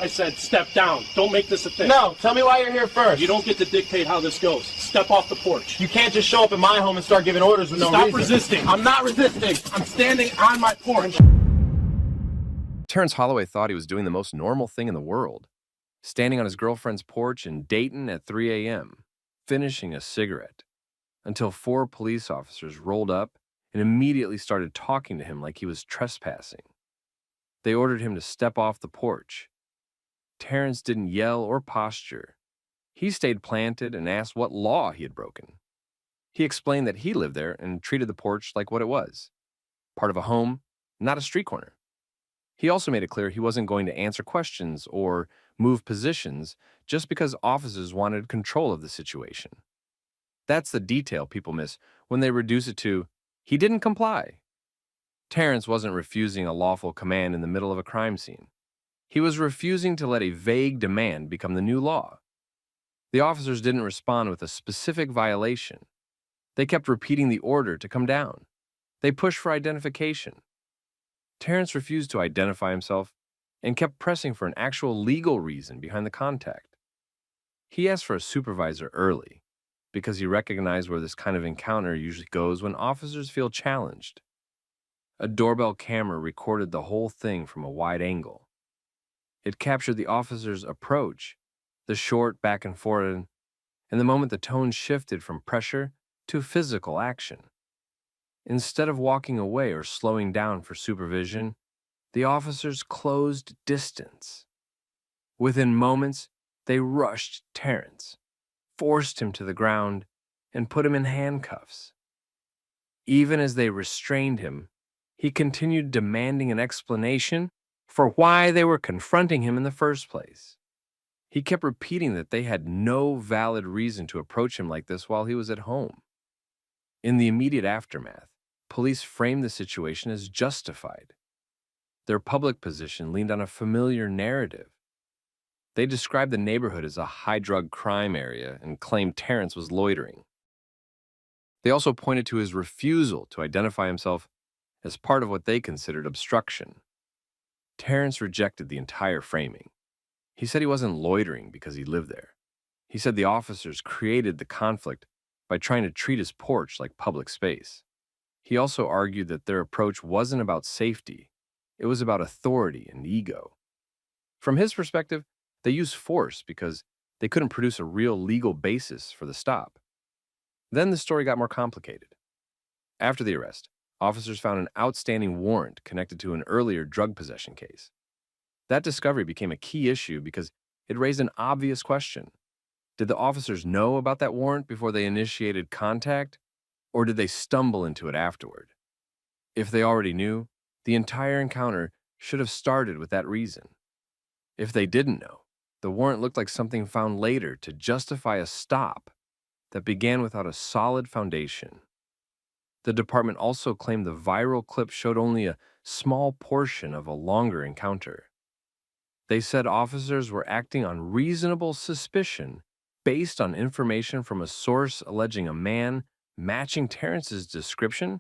I said step down. Don't make this a thing. No, tell me why you're here first. You don't get to dictate how this goes. Step off the porch. You can't just show up at my home and start giving orders with no reason. Stop resisting. I'm not resisting. I'm standing on my porch. Terrence Holloway thought he was doing the most normal thing in the world, standing on his girlfriend's porch in Dayton at 3 a.m., finishing a cigarette, until 4 police officers rolled up and immediately started talking to him like he was trespassing. They ordered him to step off the porch. Terrence didn't yell or posture. He stayed planted and asked what law he had broken. He explained that he lived there and treated the porch like what it was, part of a home, not a street corner. He also made it clear he wasn't going to answer questions or move positions just because officers wanted control of the situation. That's the detail people miss when they reduce it to, he didn't comply. Terrence wasn't refusing a lawful command in the middle of a crime scene. He was refusing to let a vague demand become the new law. The officers didn't respond with a specific violation. They kept repeating the order to come down. They pushed for identification. Terrence refused to identify himself and kept pressing for an actual legal reason behind the contact. He asked for a supervisor early because he recognized where this kind of encounter usually goes when officers feel challenged. A doorbell camera recorded the whole thing from a wide angle. It captured the officer's approach, the short back and forth, and the moment the tone shifted from pressure to physical action. Instead of walking away or slowing down for supervision, the officers closed distance. Within moments, they rushed Terrence, forced him to the ground, and put him in handcuffs. Even as they restrained him, he continued demanding an explanation for why they were confronting him in the first place. He kept repeating that they had no valid reason to approach him like this while he was at home. In the immediate aftermath, police framed the situation as justified. Their public position leaned on a familiar narrative. They described the neighborhood as a high-drug crime area and claimed Terrence was loitering. They also pointed to his refusal to identify himself as part of what they considered obstruction. Terrence rejected the entire framing. He said he wasn't loitering because he lived there. He said the officers created the conflict by trying to treat his porch like public space. He also argued that their approach wasn't about safety. It was about authority and ego. From his perspective, they used force because they couldn't produce a real legal basis for the stop. Then the story got more complicated. After the arrest, officers found an outstanding warrant connected to an earlier drug possession case. That discovery became a key issue because it raised an obvious question. Did the officers know about that warrant before they initiated contact, or did they stumble into it afterward? If they already knew, the entire encounter should have started with that reason. If they didn't know, the warrant looked like something found later to justify a stop that began without a solid foundation. The department also claimed the viral clip showed only a small portion of a longer encounter. They said officers were acting on reasonable suspicion based on information from a source alleging a man matching Terrence's description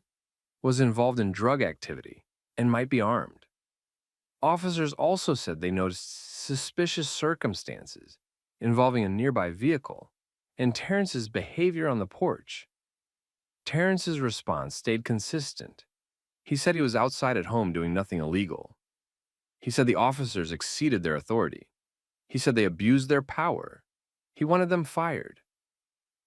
was involved in drug activity and might be armed. Officers also said they noticed suspicious circumstances involving a nearby vehicle and Terrence's behavior on the porch. Terrence's response stayed consistent. He said he was outside at home doing nothing illegal. He said the officers exceeded their authority. He said they abused their power. He wanted them fired.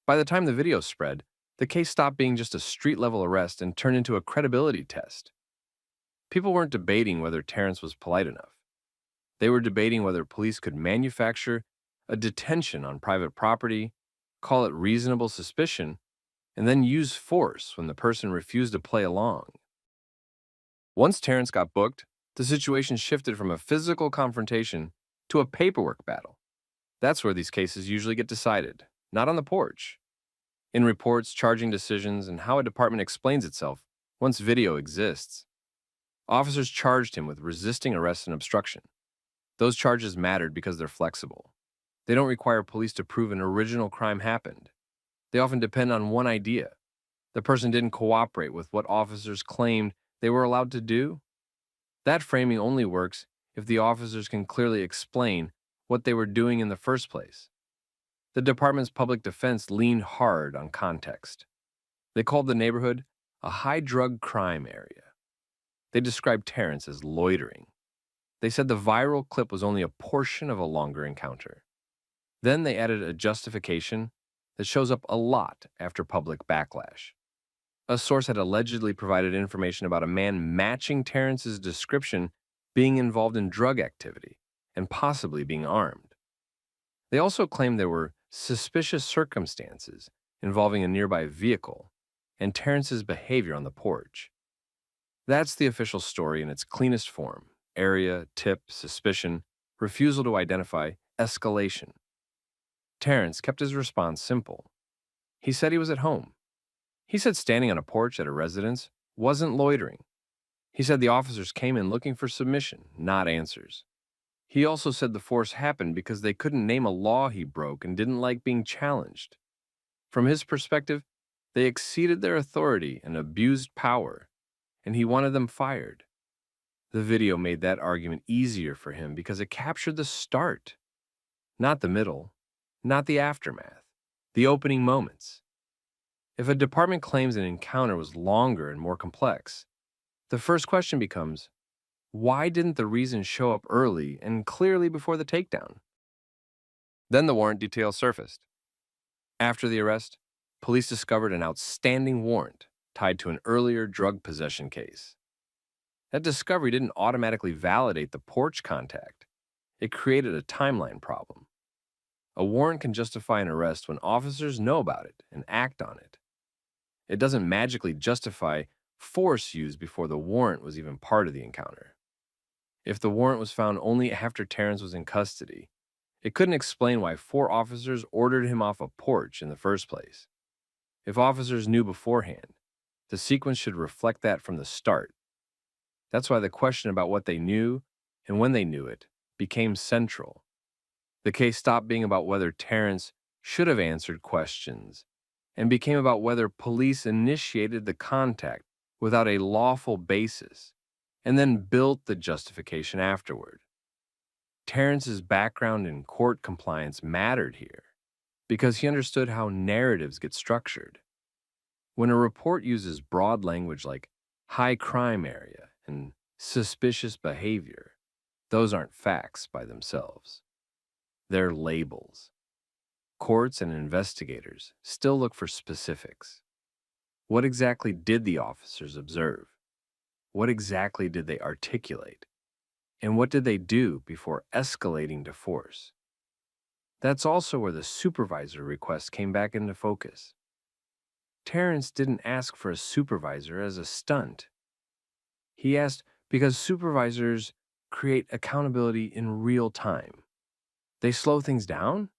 By the time the video spread, the case stopped being just a street-level arrest and turned into a credibility test. People weren't debating whether Terrence was polite enough. They were debating whether police could manufacture a detention on private property, call it reasonable suspicion, and then use force when the person refused to play along. Once Terrence got booked, the situation shifted from a physical confrontation to a paperwork battle. That's where these cases usually get decided, not on the porch. In reports, charging decisions, and how a department explains itself once video exists. Officers charged him with resisting arrest and obstruction. Those charges mattered because they're flexible. They don't require police to prove an original crime happened. They often depend on one idea. The person didn't cooperate with what officers claimed they were allowed to do. That framing only works if the officers can clearly explain what they were doing in the first place. The department's public defense leaned hard on context. They called the neighborhood a high-drug crime area. They described Terrence as loitering. They said the viral clip was only a portion of a longer encounter. Then they added a justification that shows up a lot after public backlash. A source had allegedly provided information about a man matching Terrence's description being involved in drug activity and possibly being armed. They also claimed there were suspicious circumstances involving a nearby vehicle and Terrence's behavior on the porch. That's the official story in its cleanest form: area, tip, suspicion, refusal to identify, escalation. Terrence kept his response simple. He said he was at home. He said standing on a porch at a residence wasn't loitering. He said the officers came in looking for submission, not answers. He also said the force happened because they couldn't name a law he broke and didn't like being challenged. From his perspective, they exceeded their authority and abused power, and he wanted them fired. The video made that argument easier for him because it captured the start, not the middle, not the aftermath, the opening moments. If a department claims an encounter was longer and more complex, the first question becomes, why didn't the reason show up early and clearly before the takedown? Then the warrant details surfaced. After the arrest, police discovered an outstanding warrant tied to an earlier drug possession case. That discovery didn't automatically validate the porch contact. It created a timeline problem. A warrant can justify an arrest when officers know about it and act on it. It doesn't magically justify force used before the warrant was even part of the encounter. If the warrant was found only after Terrence was in custody, it couldn't explain why 4 officers ordered him off a porch in the first place. If officers knew beforehand, the sequence should reflect that from the start. That's why the question about what they knew and when they knew it became central. The case stopped being about whether Terrence should have answered questions and became about whether police initiated the contact without a lawful basis and then built the justification afterward. Terrence's background in court compliance mattered here because he understood how narratives get structured. When a report uses broad language like high crime area and suspicious behavior, those aren't facts by themselves. They're labels. Courts and investigators still look for specifics. What exactly did the officers observe? What exactly did they articulate? And what did they do before escalating to force? That's also where the supervisor request came back into focus. Terrence didn't ask for a supervisor as a stunt. He asked because supervisors create accountability in real time. They slow things down.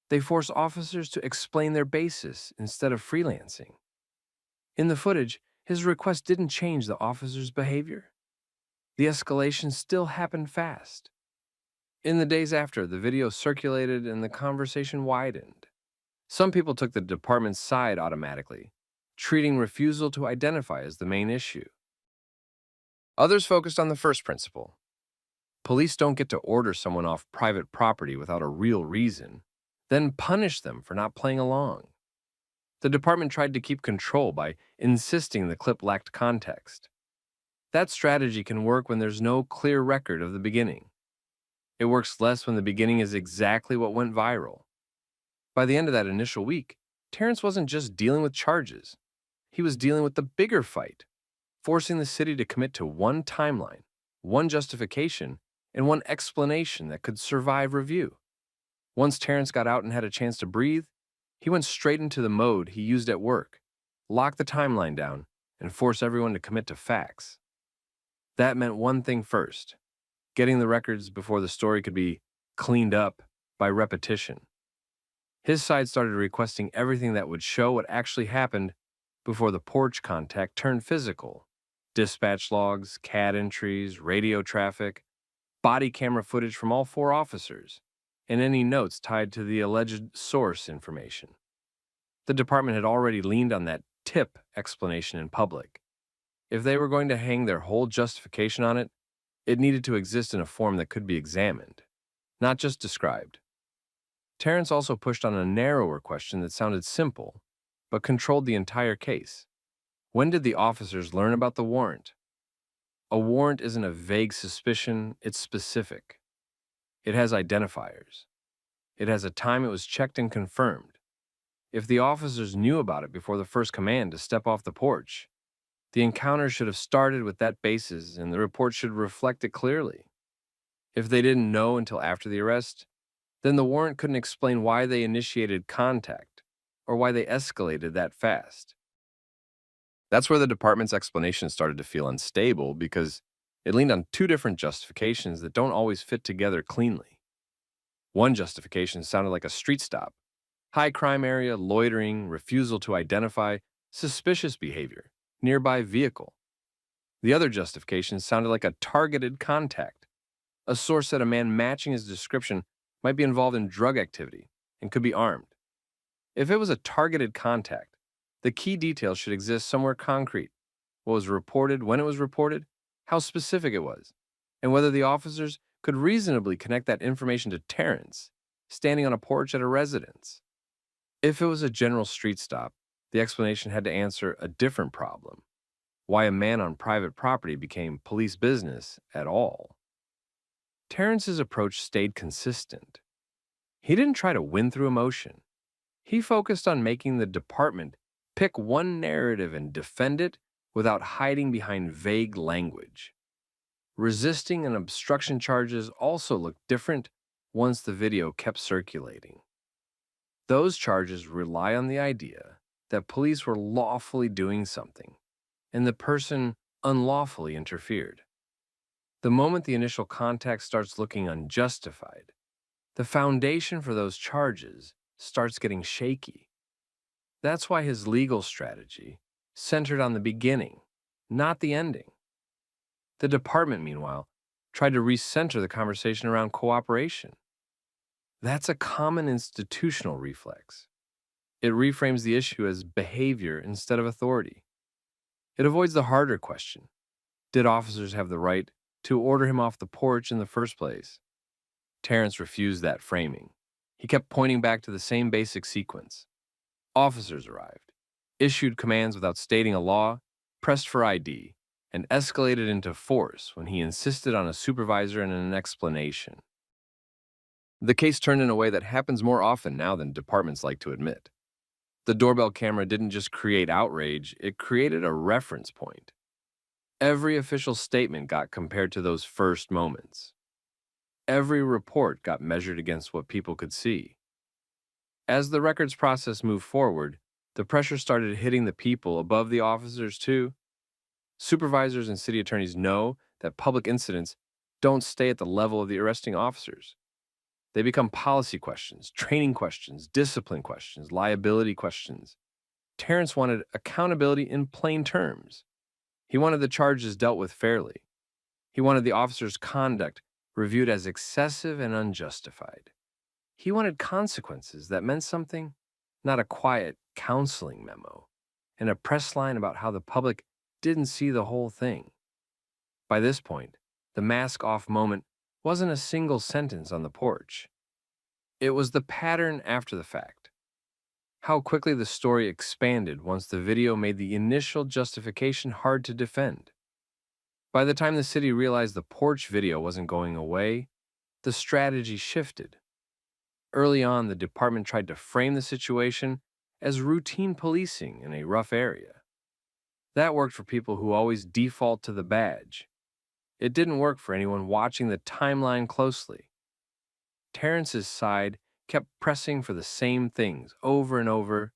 They force officers to explain their basis instead of freelancing. In the footage, his request didn't change the officer's behavior. The escalation still happened fast. In the days after, the video circulated and the conversation widened. Some people took the department's side automatically, treating refusal to identify as the main issue. Others focused on the first principle. Police don't get to order someone off private property without a real reason, then punish them for not playing along. The department tried to keep control by insisting the clip lacked context. That strategy can work when there's no clear record of the beginning. It works less when the beginning is exactly what went viral. By the end of that initial week, Terrence wasn't just dealing with charges. He was dealing with the bigger fight, forcing the city to commit to one timeline, one justification, and one explanation that could survive review. Once Terrence got out and had a chance to breathe, he went straight into the mode he used at work, lock the timeline down, and force everyone to commit to facts. That meant one thing first: getting the records before the story could be cleaned up by repetition. His side started requesting everything that would show what actually happened before the porch contact turned physical: dispatch logs, CAD entries, radio traffic, body camera footage from all 4 officers, and any notes tied to the alleged source information. The department had already leaned on that tip explanation in public. If they were going to hang their whole justification on it, It needed to exist in a form that could be examined, not just described. Terrence also pushed on a narrower question that sounded simple, but controlled the entire case. When did the officers learn about the warrant? A warrant isn't a vague suspicion, it's specific. It has identifiers. It has a time it was checked and confirmed. If the officers knew about it before the first command to step off the porch, the encounter should have started with that basis and the report should reflect it clearly. If they didn't know until after the arrest, then the warrant couldn't explain why they initiated contact or why they escalated that fast. That's where the department's explanation started to feel unstable because it leaned on two different justifications that don't always fit together cleanly. One justification sounded like a street stop: high crime area, loitering, refusal to identify, suspicious behavior, nearby vehicle. The other justification sounded like a targeted contact. A source said a man matching his description might be involved in drug activity and could be armed. If it was a targeted contact, the key details should exist somewhere concrete: what was reported, when it was reported, how specific it was, and whether the officers could reasonably connect that information to Terrence, standing on a porch at a residence. If it was a general street stop, the explanation had to answer a different problem: why a man on private property became police business at all. Terrence's approach stayed consistent. He didn't try to win through emotion. He focused on making the department pick one narrative and defend it without hiding behind vague language. Resisting and obstruction charges also looked different once the video kept circulating. Those charges rely on the idea that police were lawfully doing something, and the person unlawfully interfered. The moment the initial contact starts looking unjustified, the foundation for those charges starts getting shaky. That's why his legal strategy centered on the beginning, not the ending. The department, meanwhile, tried to recenter the conversation around cooperation. That's a common institutional reflex. It reframes the issue as behavior instead of authority. It avoids the harder question: did officers have the right to order him off the porch in the first place? Terrence refused that framing. He kept pointing back to the same basic sequence. Officers arrived, issued commands without stating a law, pressed for ID, and escalated into force when he insisted on a supervisor and an explanation. The case turned in a way that happens more often now than departments like to admit. The doorbell camera didn't just create outrage, it created a reference point. Every official statement got compared to those first moments. Every report got measured against what people could see. As the records process moved forward, the pressure started hitting the people above the officers too. Supervisors and city attorneys know that public incidents don't stay at the level of the arresting officers. They become policy questions, training questions, discipline questions, liability questions. Terrence wanted accountability in plain terms. He wanted the charges dealt with fairly. He wanted the officers' conduct reviewed as excessive and unjustified. He wanted consequences that meant something, not a quiet counseling memo and a press line about how the public didn't see the whole thing. By this point, the mask-off moment wasn't a single sentence on the porch. It was the pattern after the fact. How quickly the story expanded once the video made the initial justification hard to defend. By the time the city realized the porch video wasn't going away, the strategy shifted. Early on, the department tried to frame the situation as routine policing in a rough area. That worked for people who always default to the badge. It didn't work for anyone watching the timeline closely. Terrence's side kept pressing for the same things over and over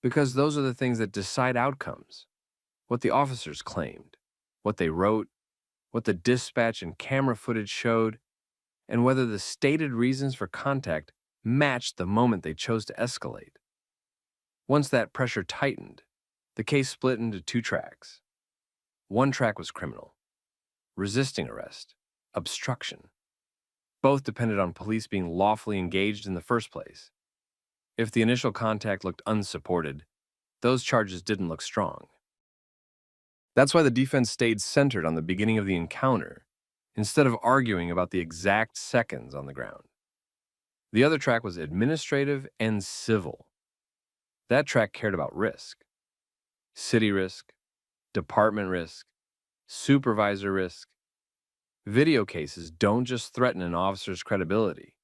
because those are the things that decide outcomes: what the officers claimed, what they wrote, what the dispatch and camera footage showed, and whether the stated reasons for contact matched the moment they chose to escalate. Once that pressure tightened, the case split into two tracks. One track was criminal: resisting arrest, obstruction. Both depended on police being lawfully engaged in the first place. If the initial contact looked unsupported, those charges didn't look strong. That's why the defense stayed centered on the beginning of the encounter, instead of arguing about the exact seconds on the ground. The other track was administrative and civil. That track cared about risk: city risk, department risk, supervisor risk. Video cases don't just threaten an officer's credibility.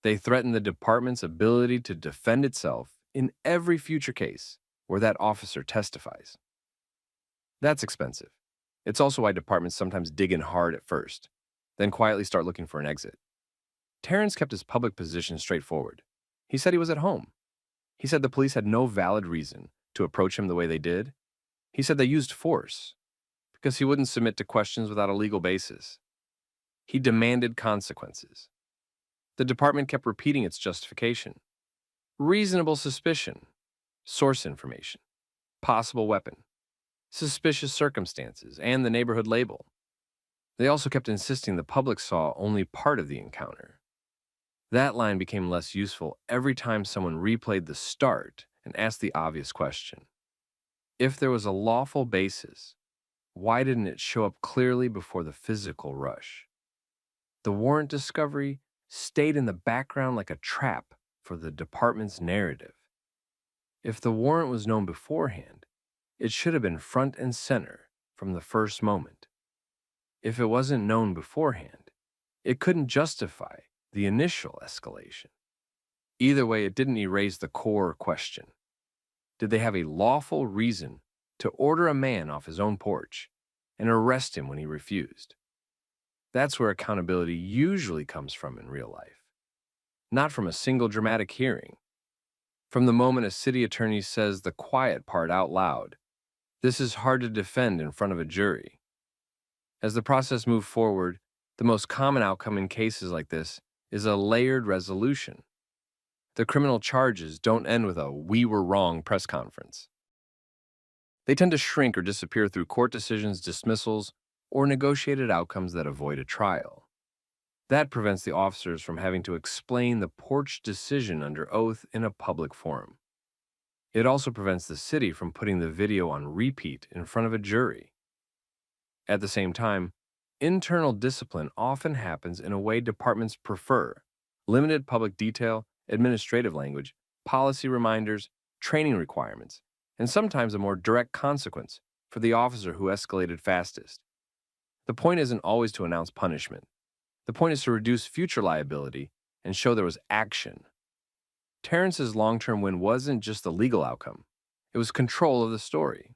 They threaten the department's ability to defend itself in every future case where that officer testifies. That's expensive. It's also why departments sometimes dig in hard at first, then quietly start looking for an exit. Terrence kept his public position straightforward. He said he was at home. He said the police had no valid reason to approach him the way they did. He said they used force because he wouldn't submit to questions without a legal basis. He demanded consequences. The department kept repeating its justification: reasonable suspicion, source information, possible weapon, suspicious circumstances, and the neighborhood label. They also kept insisting the public saw only part of the encounter. That line became less useful every time someone replayed the start and asked the obvious question: if there was a lawful basis, why didn't it show up clearly before the physical rush? The warrant discovery stayed in the background like a trap for the department's narrative. If the warrant was known beforehand, it should have been front and center from the first moment. If it wasn't known beforehand, it couldn't justify the initial escalation. Either way, it didn't erase the core question: did they have a lawful reason to order a man off his own porch and arrest him when he refused? That's where accountability usually comes from in real life, not from a single dramatic hearing. From the moment a city attorney says the quiet part out loud, this is hard to defend in front of a jury. As the process moved forward, the most common outcome in cases like this is a layered resolution. The criminal charges don't end with a "we were wrong" press conference. They tend to shrink or disappear through court decisions, dismissals, or negotiated outcomes that avoid a trial. That prevents the officers from having to explain the Porch decision under oath in a public forum. It also prevents the city from putting the video on repeat in front of a jury. At the same time, internal discipline often happens in a way departments prefer: limited public detail, administrative language, policy reminders, training requirements, and sometimes a more direct consequence for the officer who escalated fastest. The point isn't always to announce punishment. The point is to reduce future liability and show there was action. Terrence's long-term win wasn't just the legal outcome. It was control of the story.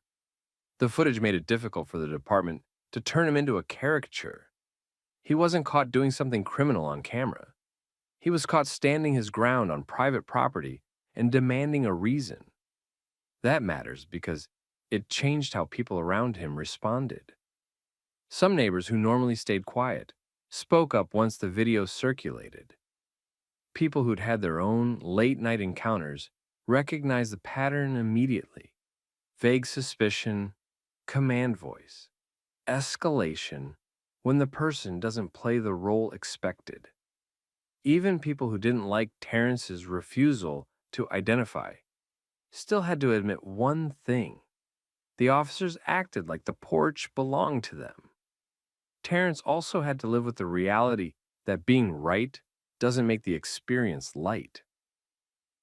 The footage made it difficult for the department to turn him into a caricature. He wasn't caught doing something criminal on camera. He was caught standing his ground on private property and demanding a reason. That matters because it changed how people around him responded. Some neighbors who normally stayed quiet spoke up once the video circulated. People who'd had their own late-night encounters recognized the pattern immediately: vague suspicion, command voice, escalation when the person doesn't play the role expected. Even people who didn't like Terrence's refusal to identify still had to admit one thing: the officers acted like the porch belonged to them. Terrence also had to live with the reality that being right doesn't make the experience light.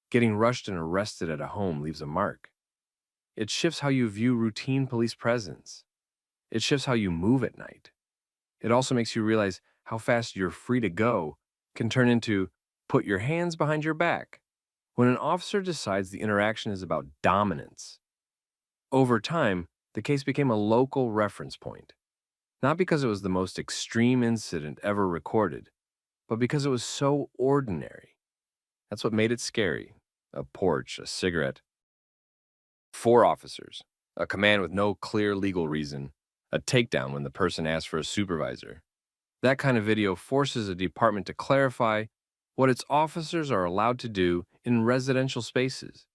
Getting rushed and arrested at a home leaves a mark. It shifts how you view routine police presence. It shifts how you move at night. It also makes you realize how fast "you're free to go" can turn into "put your hands behind your back" when an officer decides the interaction is about dominance. Over time, the case became a local reference point, not because it was the most extreme incident ever recorded, but because it was so ordinary. That's what made it scary: a porch, a cigarette. 4 officers, a command with no clear legal reason, a takedown when the person asked for a supervisor. That kind of video forces a department to clarify what its officers are allowed to do in residential spaces,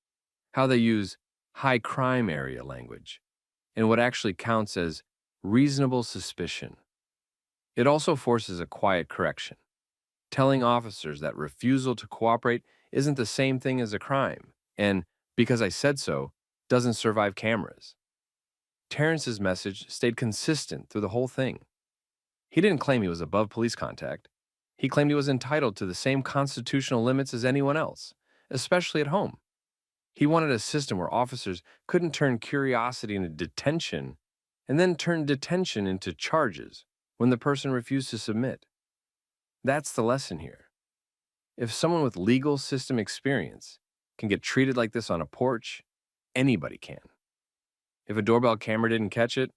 how they use high crime area language, and what actually counts as reasonable suspicion. It also forces a quiet correction, telling officers that refusal to cooperate isn't the same thing as a crime, and "because I said so" doesn't survive cameras. Terrence's message stayed consistent through the whole thing. He didn't claim he was above police contact. He claimed he was entitled to the same constitutional limits as anyone else, especially at home. He wanted a system where officers couldn't turn curiosity into detention and then turn detention into charges when the person refused to submit. That's the lesson here. If someone with legal system experience can get treated like this on a porch, anybody can. If a doorbell camera didn't catch it,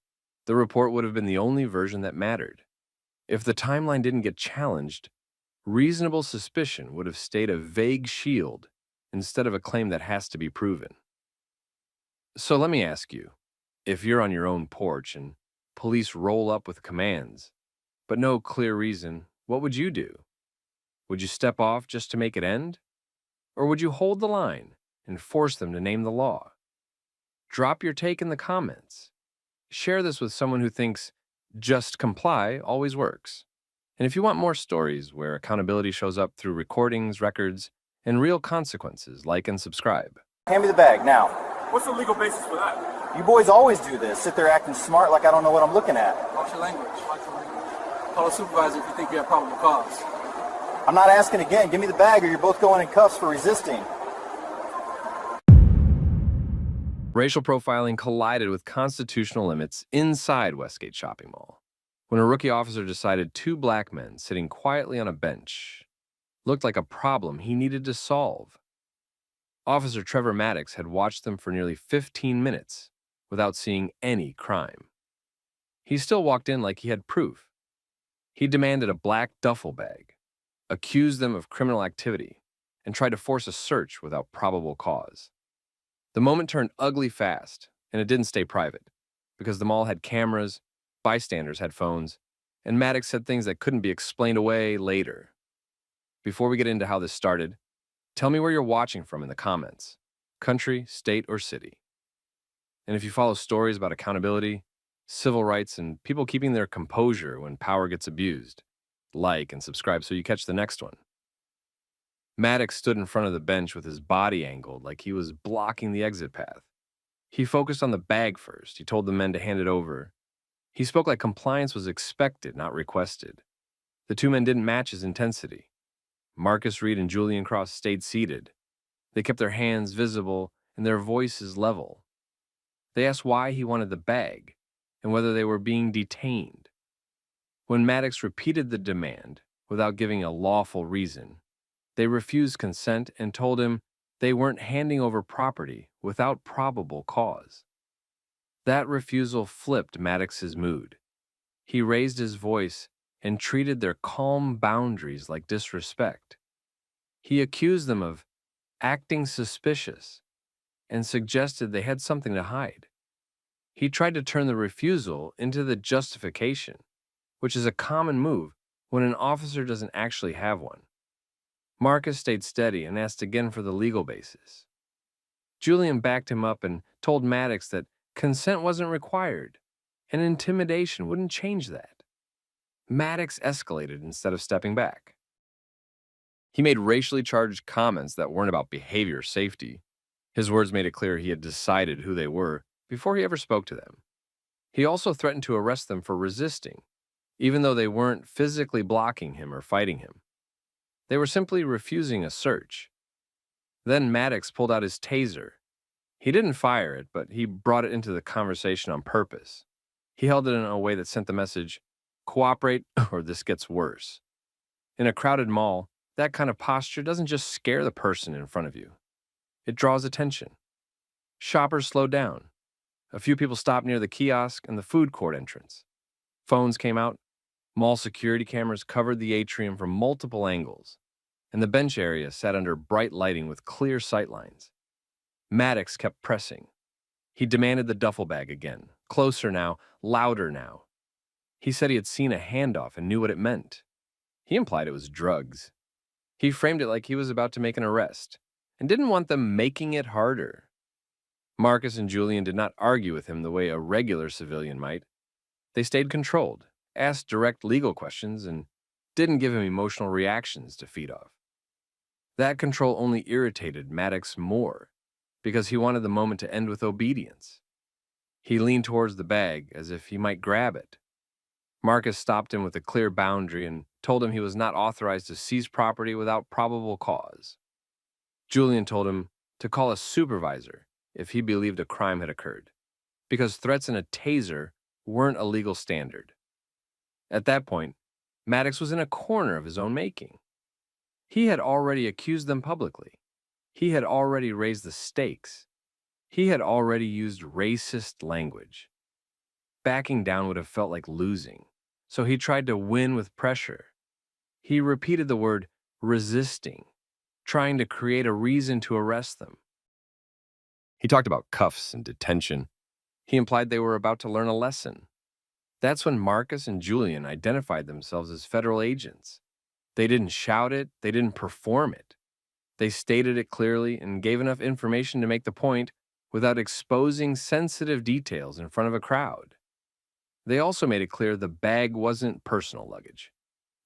the report would have been the only version that mattered. If the timeline didn't get challenged, reasonable suspicion would have stayed a vague shield instead of a claim that has to be proven. So let me ask you, if you're on your own porch and police roll up with commands, but no clear reason, what would you do? Would you step off just to make it end? Or would you hold the line and force them to name the law? Drop your take in the comments. Share this with someone who thinks just comply always works. And if you want more stories where accountability shows up through recordings, records, and real consequences, like and subscribe. Hand me the bag, now. What's the legal basis for that? You boys always do this. Sit there acting smart like I don't know what I'm looking at. Watch your language. Watch your language. Call a supervisor if you think you have probable cause. I'm not asking again. Give me the bag or you're both going in cuffs for resisting. Racial profiling collided with constitutional limits inside Westgate Shopping Mall when a rookie officer decided two black men sitting quietly on a bench looked like a problem he needed to solve. Officer Trevor Maddox had watched them for nearly 15 minutes without seeing any crime. He still walked in like he had proof. He demanded a black duffel bag, accused them of criminal activity, and tried to force a search without probable cause. The moment turned ugly fast, and it didn't stay private, because the mall had cameras, bystanders had phones, and Maddox said things that couldn't be explained away later. Before we get into how this started, tell me where you're watching from in the comments, country, state, or city. And if you follow stories about accountability, civil rights, and people keeping their composure when power gets abused, like and subscribe so you catch the next one. Maddox stood in front of the bench with his body angled like he was blocking the exit path. He focused on the bag first. He told the men to hand it over. He spoke like compliance was expected, not requested. The two men didn't match his intensity. Marcus Reed and Julian Cross stayed seated. They kept their hands visible and their voices level. They asked why he wanted the bag and whether they were being detained. When Maddox repeated the demand without giving a lawful reason, they refused consent and told him they weren't handing over property without probable cause. That refusal flipped Maddox's mood. He raised his voice and treated their calm boundaries like disrespect. He accused them of acting suspicious and suggested they had something to hide. He tried to turn the refusal into the justification, which is a common move when an officer doesn't actually have one. Marcus stayed steady and asked again for the legal basis. Julian backed him up and told Maddox that consent wasn't required, and intimidation wouldn't change that. Maddox escalated instead of stepping back. He made racially charged comments that weren't about behavior or safety. His words made it clear he had decided who they were before he ever spoke to them. He also threatened to arrest them for resisting, even though they weren't physically blocking him or fighting him. They were simply refusing a search. Then Maddox pulled out his taser. He didn't fire it, but he brought it into the conversation on purpose. He held it in a way that sent the message, "Cooperate or this gets worse." In a crowded mall, that kind of posture doesn't just scare the person in front of you. It draws attention. Shoppers slowed down. A few people stopped near the kiosk and the food court entrance. Phones came out. Mall security cameras covered the atrium from multiple angles, and the bench area sat under bright lighting with clear sightlines. Maddox kept pressing. He demanded the duffel bag again, closer now, louder now. He said he had seen a handoff and knew what it meant. He implied it was drugs. He framed it like he was about to make an arrest and didn't want them making it harder. Marcus and Julian did not argue with him the way a regular civilian might. They stayed controlled, asked direct legal questions, and didn't give him emotional reactions to feed off. That control only irritated Maddox more because he wanted the moment to end with obedience. He leaned towards the bag as if he might grab it. Marcus stopped him with a clear boundary and told him he was not authorized to seize property without probable cause. Julian told him to call a supervisor if he believed a crime had occurred, because threats and a taser weren't a legal standard. At that point, Maddox was in a corner of his own making. He had already accused them publicly. He had already raised the stakes. He had already used racist language. Backing down would have felt like losing, so he tried to win with pressure. He repeated the word resisting, trying to create a reason to arrest them. He talked about cuffs and detention. He implied they were about to learn a lesson. That's when Marcus and Julian identified themselves as federal agents. They didn't shout it, they didn't perform it. They stated it clearly and gave enough information to make the point without exposing sensitive details in front of a crowd. They also made it clear the bag wasn't personal luggage.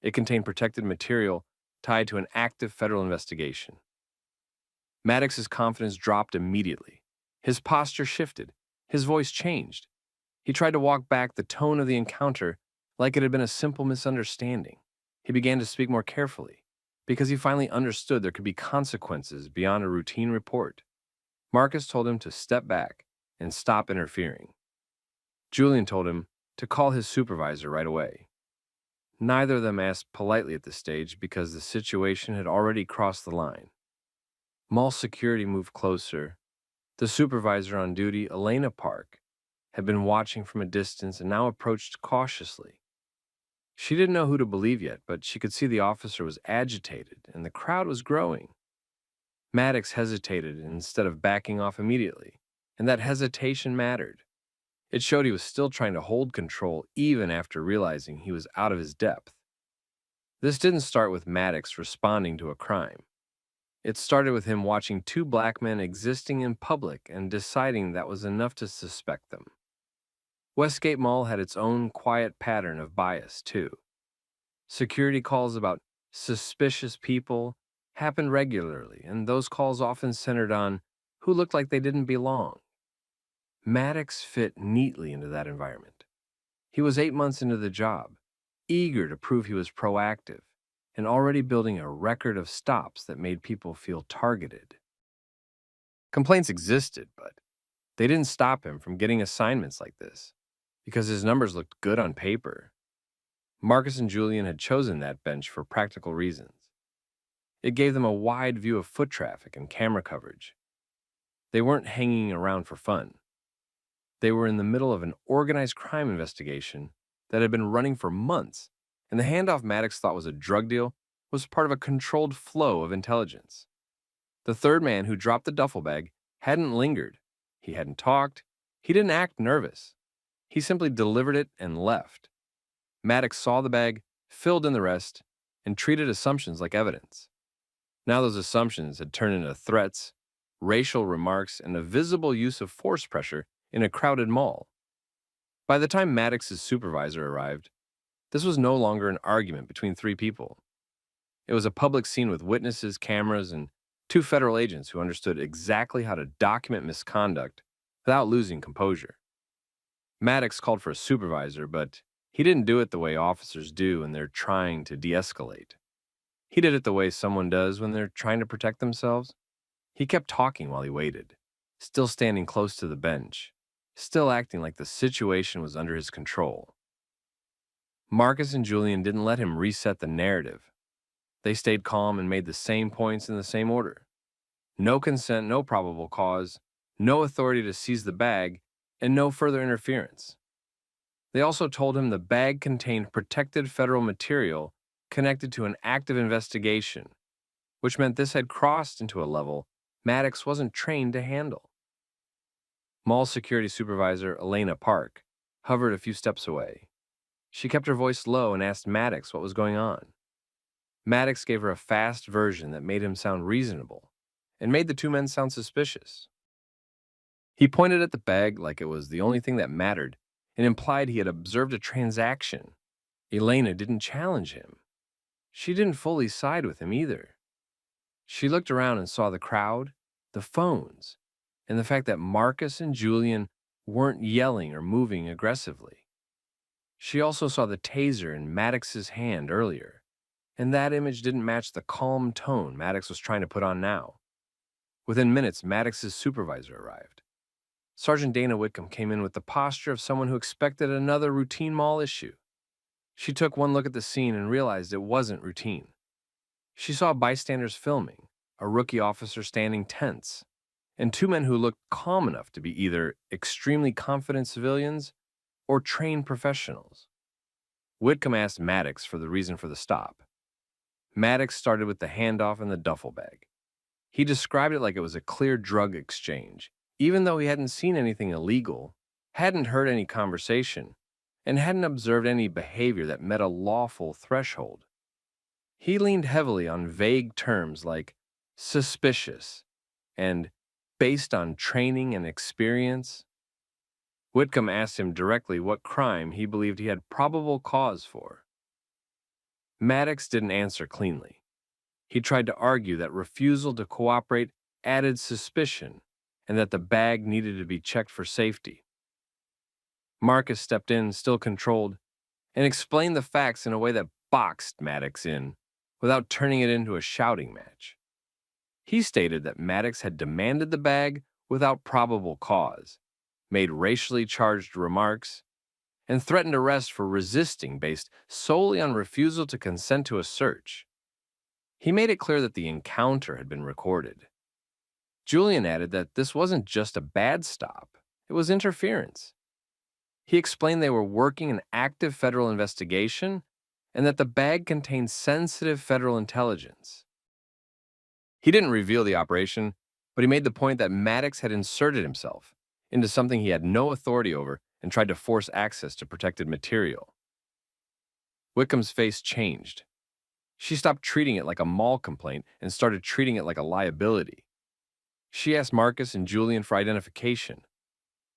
It contained protected material tied to an active federal investigation. Maddox's confidence dropped immediately. His posture shifted. His voice changed. He tried to walk back the tone of the encounter like it had been a simple misunderstanding. He began to speak more carefully because he finally understood there could be consequences beyond a routine report. Marcus told him to step back and stop interfering. Julian told him to call his supervisor right away. Neither of them asked politely at this stage because the situation had already crossed the line. Mall security moved closer. The supervisor on duty, Elena Park, had been watching from a distance and now approached cautiously. She didn't know who to believe yet, but she could see the officer was agitated and the crowd was growing. Maddox hesitated instead of backing off immediately, and that hesitation mattered. It showed he was still trying to hold control even after realizing he was out of his depth. This didn't start with Maddox responding to a crime. It started with him watching two black men existing in public and deciding that was enough to suspect them. Westgate Mall had its own quiet pattern of bias, too. Security calls about suspicious people happened regularly, and those calls often centered on who looked like they didn't belong. Maddox fit neatly into that environment. He was 8 months into the job, eager to prove he was proactive, and already building a record of stops that made people feel targeted. Complaints existed, but they didn't stop him from getting assignments like this, because his numbers looked good on paper. Marcus and Julian had chosen that bench for practical reasons. It gave them a wide view of foot traffic and camera coverage. They weren't hanging around for fun. They were in the middle of an organized crime investigation that had been running for months, and the handoff Maddox thought was a drug deal was part of a controlled flow of intelligence. The third man who dropped the duffel bag hadn't lingered. He hadn't talked. He didn't act nervous. He simply delivered it and left. Maddox saw the bag, filled in the rest, and treated assumptions like evidence. Now those assumptions had turned into threats, racial remarks, and a visible use of force pressure in a crowded mall. By the time Maddox's supervisor arrived, this was no longer an argument between three people. It was a public scene with witnesses, cameras, and two federal agents who understood exactly how to document misconduct without losing composure. Maddox called for a supervisor, but he didn't do it the way officers do when they're trying to de-escalate. He did it the way someone does when they're trying to protect themselves. He kept talking while he waited, still standing close to the bench, still acting like the situation was under his control. Marcus and Julian didn't let him reset the narrative. They stayed calm and made the same points in the same order. No consent, no probable cause, no authority to seize the bag, and no further interference. They also told him the bag contained protected federal material connected to an active investigation, which meant this had crossed into a level Maddox wasn't trained to handle. Mall security supervisor Elena Park hovered a few steps away. She kept her voice low and asked Maddox what was going on. Maddox gave her a fast version that made him sound reasonable and made the two men sound suspicious. He pointed at the bag like it was the only thing that mattered and implied he had observed a transaction. Elena didn't challenge him. She didn't fully side with him either. She looked around and saw the crowd, the phones, and the fact that Marcus and Julian weren't yelling or moving aggressively. She also saw the taser in Maddox's hand earlier, and that image didn't match the calm tone Maddox was trying to put on now. Within minutes, Maddox's supervisor arrived. Sergeant Dana Whitcomb came in with the posture of someone who expected another routine mall issue. She took one look at the scene and realized it wasn't routine. She saw bystanders filming, a rookie officer standing tense, and two men who looked calm enough to be either extremely confident civilians or trained professionals. Whitcomb asked Maddox for the reason for the stop. Maddox started with the handoff and the duffel bag. He described it like it was a clear drug exchange, even though he hadn't seen anything illegal, hadn't heard any conversation, and hadn't observed any behavior that met a lawful threshold. He leaned heavily on vague terms like suspicious and based on training and experience. Whitcomb asked him directly what crime he believed he had probable cause for. Maddox didn't answer cleanly. He tried to argue that refusal to cooperate added suspicion and that the bag needed to be checked for safety. Marcus stepped in, still controlled, and explained the facts in a way that boxed Maddox in without turning it into a shouting match. He stated that Maddox had demanded the bag without probable cause, made racially charged remarks, and threatened arrest for resisting based solely on refusal to consent to a search. He made it clear that the encounter had been recorded. Julian added that this wasn't just a bad stop, it was interference. He explained they were working an active federal investigation and that the bag contained sensitive federal intelligence. He didn't reveal the operation, but he made the point that Maddox had inserted himself into something he had no authority over and tried to force access to protected material. Whitcomb's face changed. She stopped treating it like a mall complaint and started treating it like a liability. She asked Marcus and Julian for identification.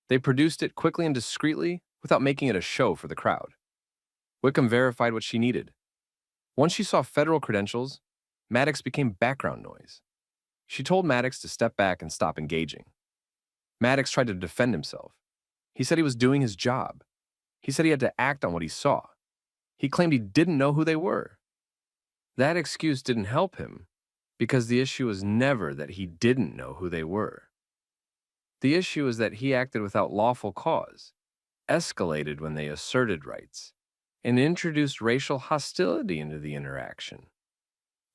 They produced it quickly and discreetly without making it a show for the crowd. Whitcomb verified what she needed. Once she saw federal credentials, Maddox became background noise. She told Maddox to step back and stop engaging. Maddox tried to defend himself. He said he was doing his job. He said he had to act on what he saw. He claimed he didn't know who they were. That excuse didn't help him because the issue was never that he didn't know who they were. The issue is that he acted without lawful cause, escalated when they asserted rights, and introduced racial hostility into the interaction.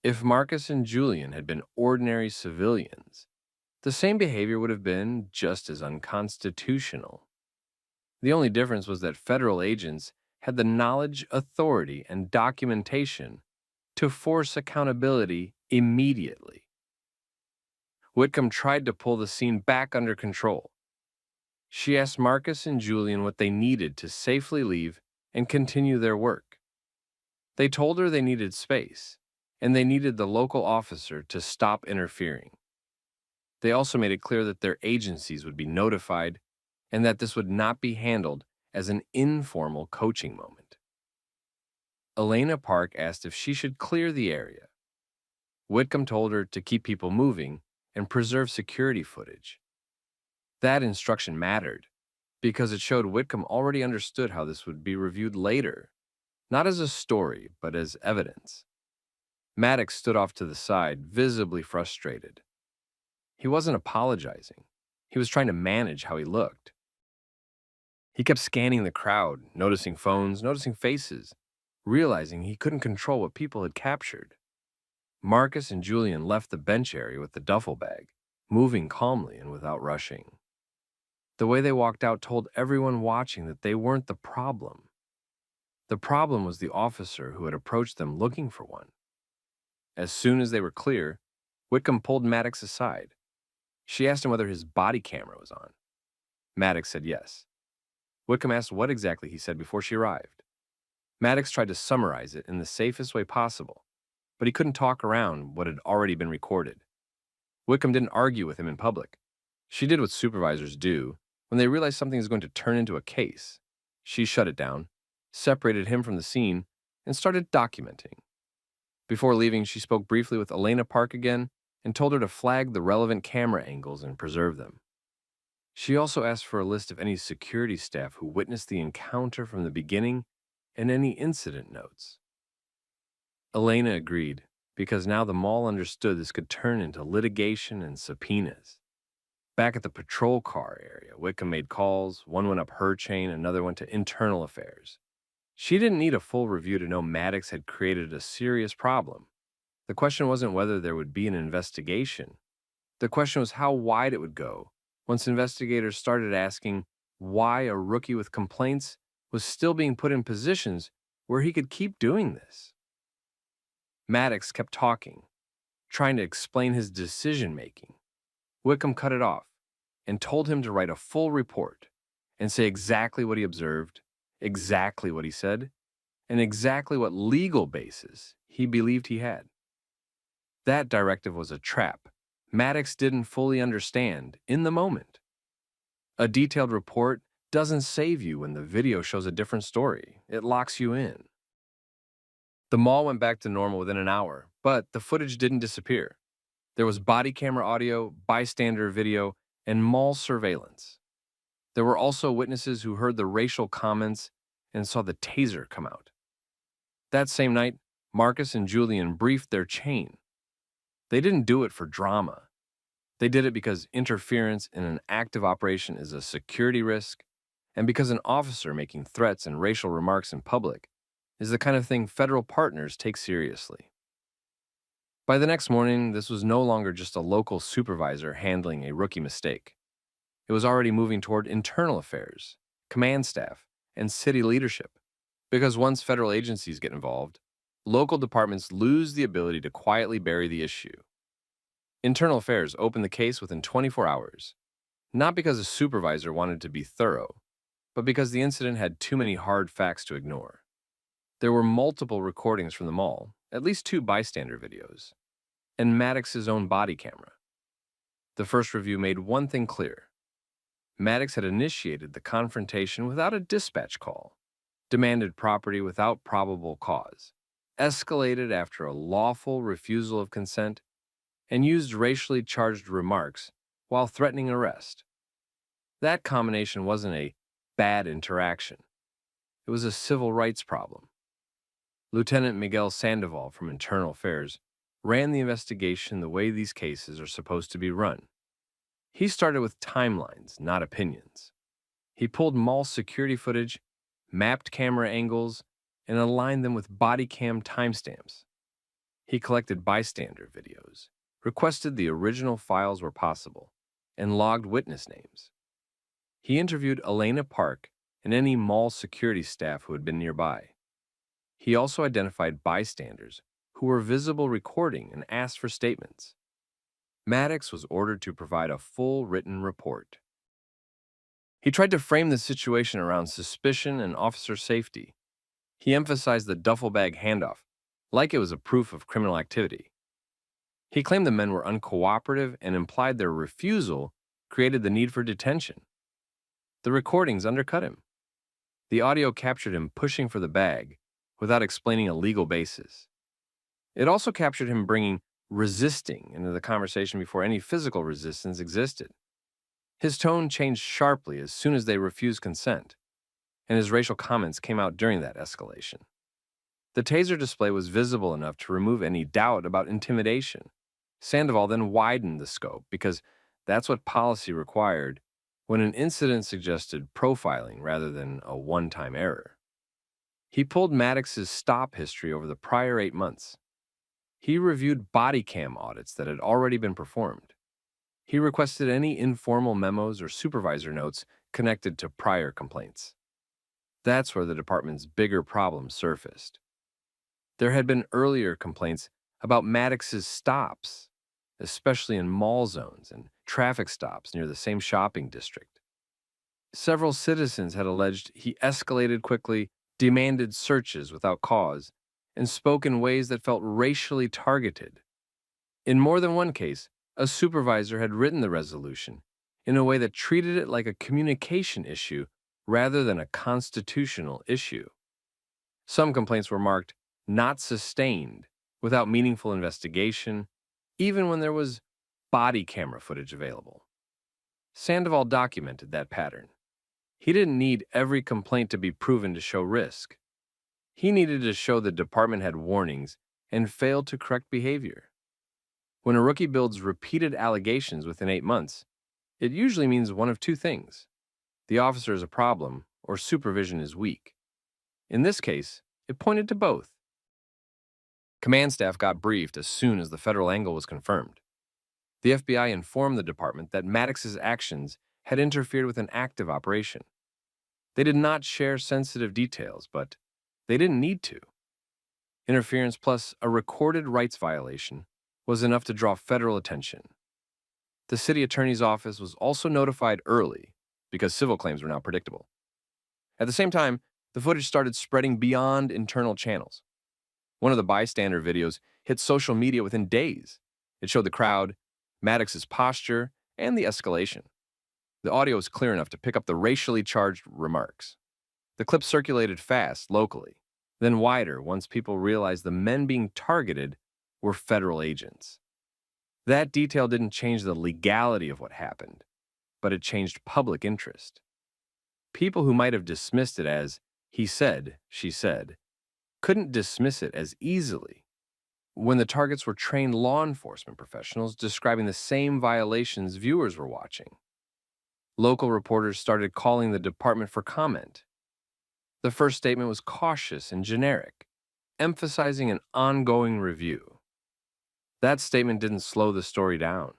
If Marcus and Julian had been ordinary civilians, the same behavior would have been just as unconstitutional. The only difference was that federal agents had the knowledge, authority, and documentation to force accountability immediately. Whitcomb tried to pull the scene back under control. She asked Marcus and Julian what they needed to safely leave and continue their work. They told her they needed space, and they needed the local officer to stop interfering. They also made it clear that their agencies would be notified and that this would not be handled as an informal coaching moment. Elena Park asked if she should clear the area. Whitcomb told her to keep people moving and preserve security footage. That instruction mattered because it showed Whitcomb already understood how this would be reviewed later, not as a story, but as evidence. Maddox stood off to the side, visibly frustrated. He wasn't apologizing. He was trying to manage how he looked. He kept scanning the crowd, noticing phones, noticing faces, realizing he couldn't control what people had captured. Marcus and Julian left the bench area with the duffel bag, moving calmly and without rushing. The way they walked out told everyone watching that they weren't the problem. The problem was the officer who had approached them looking for one. As soon as they were clear, Whitcomb pulled Maddox aside. She asked him whether his body camera was on. Maddox said yes. Whitcomb asked what exactly he said before she arrived. Maddox tried to summarize it in the safest way possible, but he couldn't talk around what had already been recorded. Whitcomb didn't argue with him in public. She did what supervisors do when they realize something is going to turn into a case. She shut it down, separated him from the scene, and started documenting. Before leaving, she spoke briefly with Elena Park again and told her to flag the relevant camera angles and preserve them. She also asked for a list of any security staff who witnessed the encounter from the beginning and any incident notes. Elena agreed, because now the mall understood this could turn into litigation and subpoenas. Back at the patrol car area, Wickham made calls. One went up her chain, another went to internal affairs. She didn't need a full review to know Maddox had created a serious problem. The question wasn't whether there would be an investigation. The question was how wide it would go once investigators started asking why a rookie with complaints was still being put in positions where he could keep doing this. Maddox kept talking, trying to explain his decision-making. Wickham cut it off and told him to write a full report and say exactly what he observed, exactly what he said, and exactly what legal basis he believed he had. That directive was a trap Maddox didn't fully understand in the moment. A detailed report doesn't save you when the video shows a different story. It locks you in. The mall went back to normal within an hour, but the footage didn't disappear. There was body camera audio, bystander video, and mall surveillance. There were also witnesses who heard the racial comments and saw the taser come out. That same night, Marcus and Julian briefed their chain. They didn't do it for drama. They did it because interference in an active operation is a security risk, and because an officer making threats and racial remarks in public is the kind of thing federal partners take seriously. By the next morning, this was no longer just a local supervisor handling a rookie mistake. It was already moving toward internal affairs, command staff, and city leadership. Because once federal agencies get involved, local departments lose the ability to quietly bury the issue. Internal Affairs opened the case within 24 hours, not because a supervisor wanted to be thorough, but because the incident had too many hard facts to ignore. There were multiple recordings from the mall, at least 2 bystander videos, and Maddox's own body camera. The first review made one thing clear. Maddox had initiated the confrontation without a dispatch call, demanded property without probable cause, escalated after a lawful refusal of consent, and used racially charged remarks while threatening arrest. That combination wasn't a bad interaction. It was a civil rights problem. Lieutenant Miguel Sandoval from Internal Affairs ran the investigation the way these cases are supposed to be run. He started with timelines, not opinions. He pulled mall security footage, mapped camera angles, and aligned them with body cam timestamps. He collected bystander videos, requested the original files where possible, and logged witness names. He interviewed Elena Park and any mall security staff who had been nearby. He also identified bystanders who were visible recording and asked for statements. Maddox was ordered to provide a full written report. He tried to frame the situation around suspicion and officer safety. He emphasized the duffel bag handoff like it was a proof of criminal activity. He claimed the men were uncooperative and implied their refusal created the need for detention. The recordings undercut him. The audio captured him pushing for the bag without explaining a legal basis. It also captured him bringing resisting into the conversation before any physical resistance existed. His tone changed sharply as soon as they refused consent, and his racial comments came out during that escalation. The taser display was visible enough to remove any doubt about intimidation. Sandoval then widened the scope because that's what policy required when an incident suggested profiling rather than a one-time error. He pulled Maddox's stop history over the prior 8 months. He reviewed body cam audits that had already been performed. He requested any informal memos or supervisor notes connected to prior complaints. That's where the department's bigger problem surfaced. There had been earlier complaints about Maddox's stops, especially in mall zones and traffic stops near the same shopping district. Several citizens had alleged he escalated quickly, demanded searches without cause, and spoke in ways that felt racially targeted. In more than one case, a supervisor had written the resolution in a way that treated it like a communication issue rather than a constitutional issue. Some complaints were marked not sustained without meaningful investigation, even when there was body camera footage available. Sandoval documented that pattern. He didn't need every complaint to be proven to show risk. He needed to show the department had warnings and failed to correct behavior. When a rookie builds repeated allegations within 8 months, it usually means one of two things: the officer is a problem or supervision is weak. In this case, it pointed to both. Command staff got briefed as soon as the federal angle was confirmed. The FBI informed the department that Maddox's actions had interfered with an active operation. They did not share sensitive details, but they didn't need to. Interference plus a recorded rights violation was enough to draw federal attention. The city attorney's office was also notified early because civil claims were now predictable. At the same time, the footage started spreading beyond internal channels. One of the bystander videos hit social media within days. It showed the crowd, Maddox's posture, and the escalation. The audio was clear enough to pick up the racially charged remarks. The clip circulated fast locally, then wider once people realized the men being targeted were federal agents. That detail didn't change the legality of what happened, but it changed public interest. People who might have dismissed it as he said, she said, couldn't dismiss it as easily when the targets were trained law enforcement professionals describing the same violations viewers were watching. Local reporters started calling the department for comment. The first statement was cautious and generic, emphasizing an ongoing review. That statement didn't slow the story down.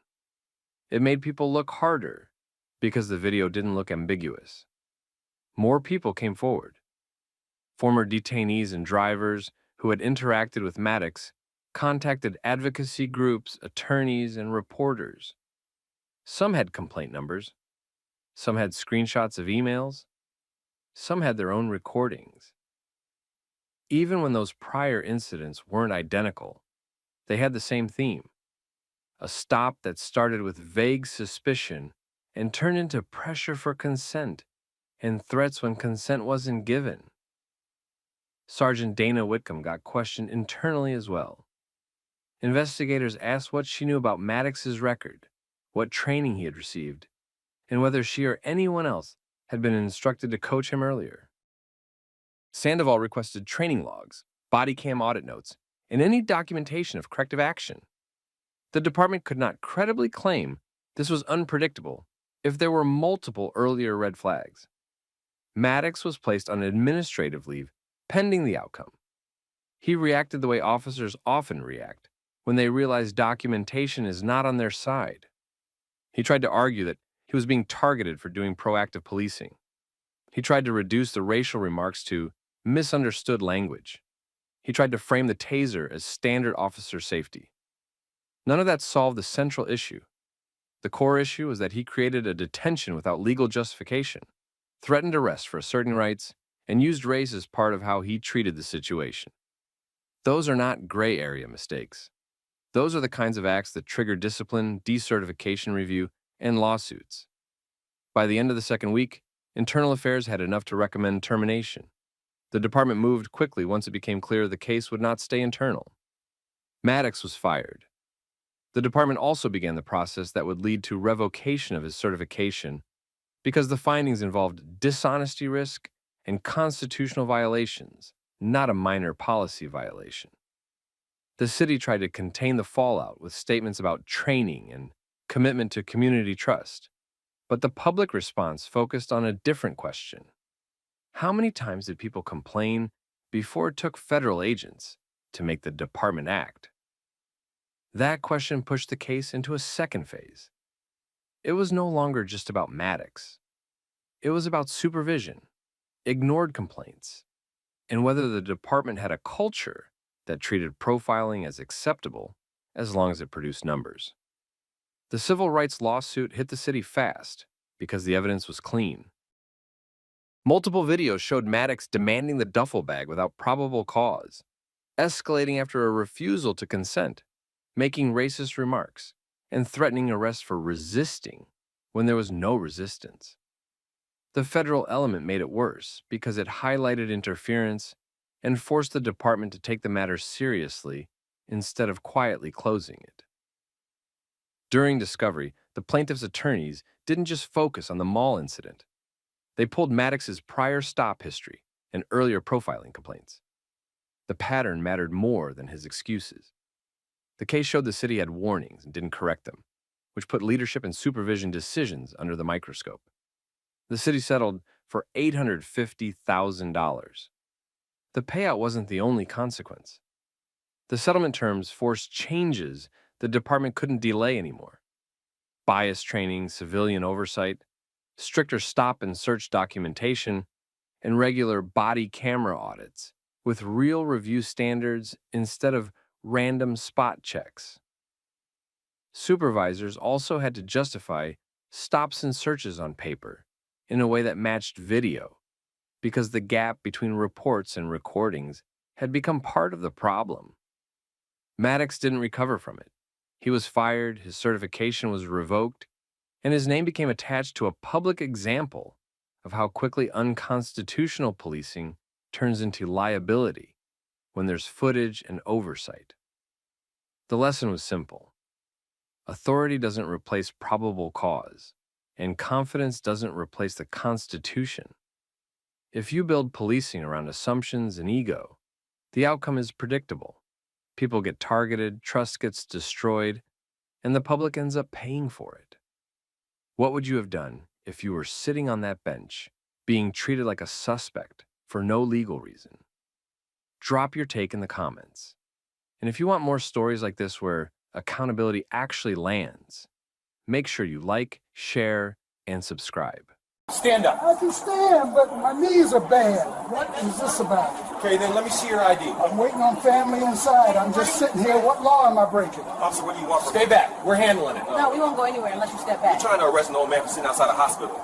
It made people look harder because the video didn't look ambiguous. More people came forward. Former detainees and drivers who had interacted with Maddox contacted advocacy groups, attorneys, and reporters. Some had complaint numbers. Some had screenshots of emails. Some had their own recordings. Even when those prior incidents weren't identical, they had the same theme: a stop that started with vague suspicion and turned into pressure for consent and threats when consent wasn't given. Sergeant Dana Whitcomb got questioned internally as well. Investigators asked what she knew about Maddox's record, what training he had received, and whether she or anyone else had been instructed to coach him earlier. Sandoval requested training logs, Bodycam audit notes, and any documentation of corrective action. The department could not credibly claim this was unpredictable if there were multiple earlier red flags. Maddox was placed on administrative leave pending the outcome. He reacted the way officers often react when they realize documentation is not on their side. He tried to argue that he was being targeted for doing proactive policing. He tried to reduce the racial remarks to misunderstood language. He tried to frame the taser as standard officer safety. None of that solved the central issue. The core issue was that he created a detention without legal justification, threatened arrest for asserting rights, and used race as part of how he treated the situation. Those are not gray area mistakes. Those are the kinds of acts that trigger discipline, decertification review, and lawsuits. By the end of the second week, Internal Affairs had enough to recommend termination. The department moved quickly once it became clear the case would not stay internal. Maddox was fired. The department also began the process that would lead to revocation of his certification because the findings involved dishonesty risk and constitutional violations, not a minor policy violation. The city tried to contain the fallout with statements about training and commitment to community trust, but the public response focused on a different question. How many times did people complain before it took federal agents to make the department act? That question pushed the case into a second phase. It was no longer just about Maddox. It was about supervision, ignored complaints, and whether the department had a culture that treated profiling as acceptable as long as it produced numbers. The civil rights lawsuit hit the city fast because the evidence was clean. Multiple videos showed Maddox demanding the duffel bag without probable cause, escalating after a refusal to consent, making racist remarks, and threatening arrest for resisting when there was no resistance. The federal element made it worse because it highlighted interference and forced the department to take the matter seriously instead of quietly closing it. During discovery, the plaintiff's attorneys didn't just focus on the mall incident. They pulled Maddox's prior stop history and earlier profiling complaints. The pattern mattered more than his excuses. The case showed the city had warnings and didn't correct them, which put leadership and supervision decisions under the microscope. The city settled for $850,000. The payout wasn't the only consequence. The settlement terms forced changes the department couldn't delay anymore. Bias training, civilian oversight, stricter stop and search documentation, and regular body camera audits with real review standards instead of random spot checks. Supervisors also had to justify stops and searches on paper in a way that matched video, because the gap between reports and recordings had become part of the problem. Maddox didn't recover from it. He was fired, his certification was revoked, and his name became attached to a public example of how quickly unconstitutional policing turns into liability when there's footage and oversight. The lesson was simple. Authority doesn't replace probable cause, and confidence doesn't replace the Constitution. If you build policing around assumptions and ego, the outcome is predictable. People get targeted, trust gets destroyed, and the public ends up paying for it. What would you have done if you were sitting on that bench, being treated like a suspect for no legal reason? Drop your take in the comments. And if you want more stories like this where accountability actually lands, make sure you like, share, and subscribe. Stand up. I can stand, but my knees are bad. What is this about? Okay, then let me see your ID. I'm waiting on family inside. I'm just sitting here. What law am I breaking? Officer, what do you want? Stay back. We're handling it. No, we won't go anywhere unless you step back. You're trying to arrest an old man for sitting outside a hospital.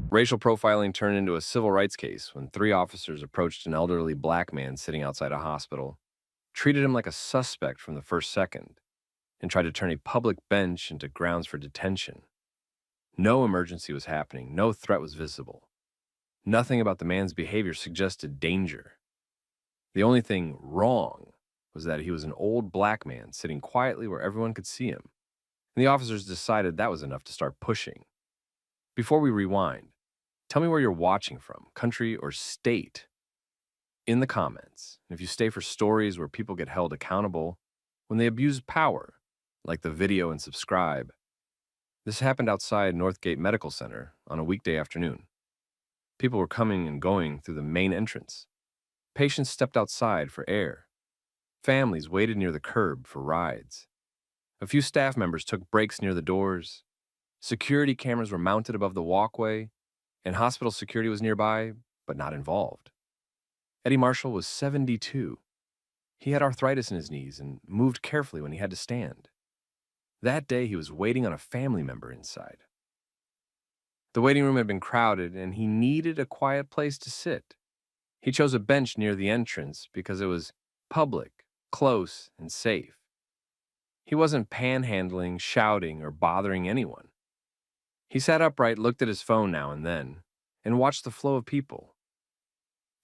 Racial profiling turned into a civil rights case when 3 officers approached an elderly black man sitting outside a hospital, treated him like a suspect from the first second, and tried to turn a public bench into grounds for detention. No emergency was happening, no threat was visible. Nothing about the man's behavior suggested danger. The only thing wrong was that he was an old black man sitting quietly where everyone could see him, and the officers decided that was enough to start pushing. Before we rewind, tell me where you're watching from, country or state, in the comments. And if you stay for stories where people get held accountable when they abuse power, like the video and subscribe. This happened outside Northgate Medical Center on a weekday afternoon. People were coming and going through the main entrance. Patients stepped outside for air. Families waited near the curb for rides. A few staff members took breaks near the doors. Security cameras were mounted above the walkway, and hospital security was nearby, but not involved. Eddie Marshall was 72. He had arthritis in his knees and moved carefully when he had to stand. That day, he was waiting on a family member inside. The waiting room had been crowded, and he needed a quiet place to sit. He chose a bench near the entrance because it was public, close, and safe. He wasn't panhandling, shouting, or bothering anyone. He sat upright, looked at his phone now and then, and watched the flow of people.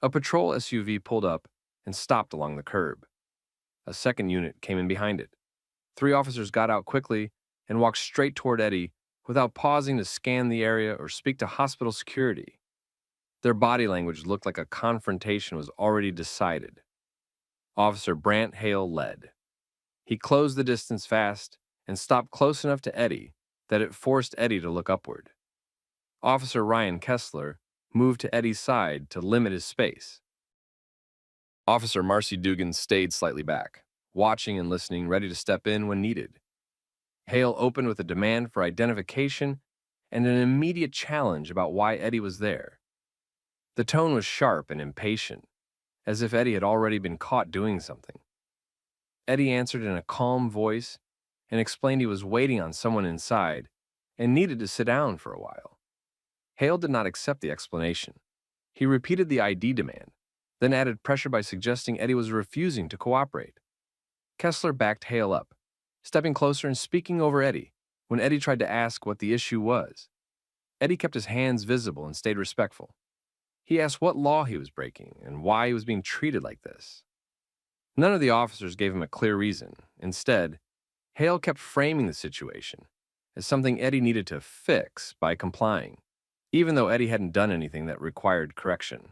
A patrol SUV pulled up and stopped along the curb. A second unit came in behind it. 3 officers got out quickly and walked straight toward Eddie without pausing to scan the area or speak to hospital security. Their body language looked like a confrontation was already decided. Officer Brant Hale led. He closed the distance fast and stopped close enough to Eddie that it forced Eddie to look upward. Officer Ryan Kessler moved to Eddie's side to limit his space. Officer Marcy Dugan stayed slightly back, watching and listening, ready to step in when needed. Hale opened with a demand for identification and an immediate challenge about why Eddie was there. The tone was sharp and impatient, as if Eddie had already been caught doing something. Eddie answered in a calm voice and explained he was waiting on someone inside and needed to sit down for a while. Hale did not accept the explanation. He repeated the ID demand, then added pressure by suggesting Eddie was refusing to cooperate. Kessler backed Hale up, stepping closer and speaking over Eddie when Eddie tried to ask what the issue was. Eddie kept his hands visible and stayed respectful. He asked what law he was breaking and why he was being treated like this. None of the officers gave him a clear reason. Instead, Hale kept framing the situation as something Eddie needed to fix by complying, even though Eddie hadn't done anything that required correction.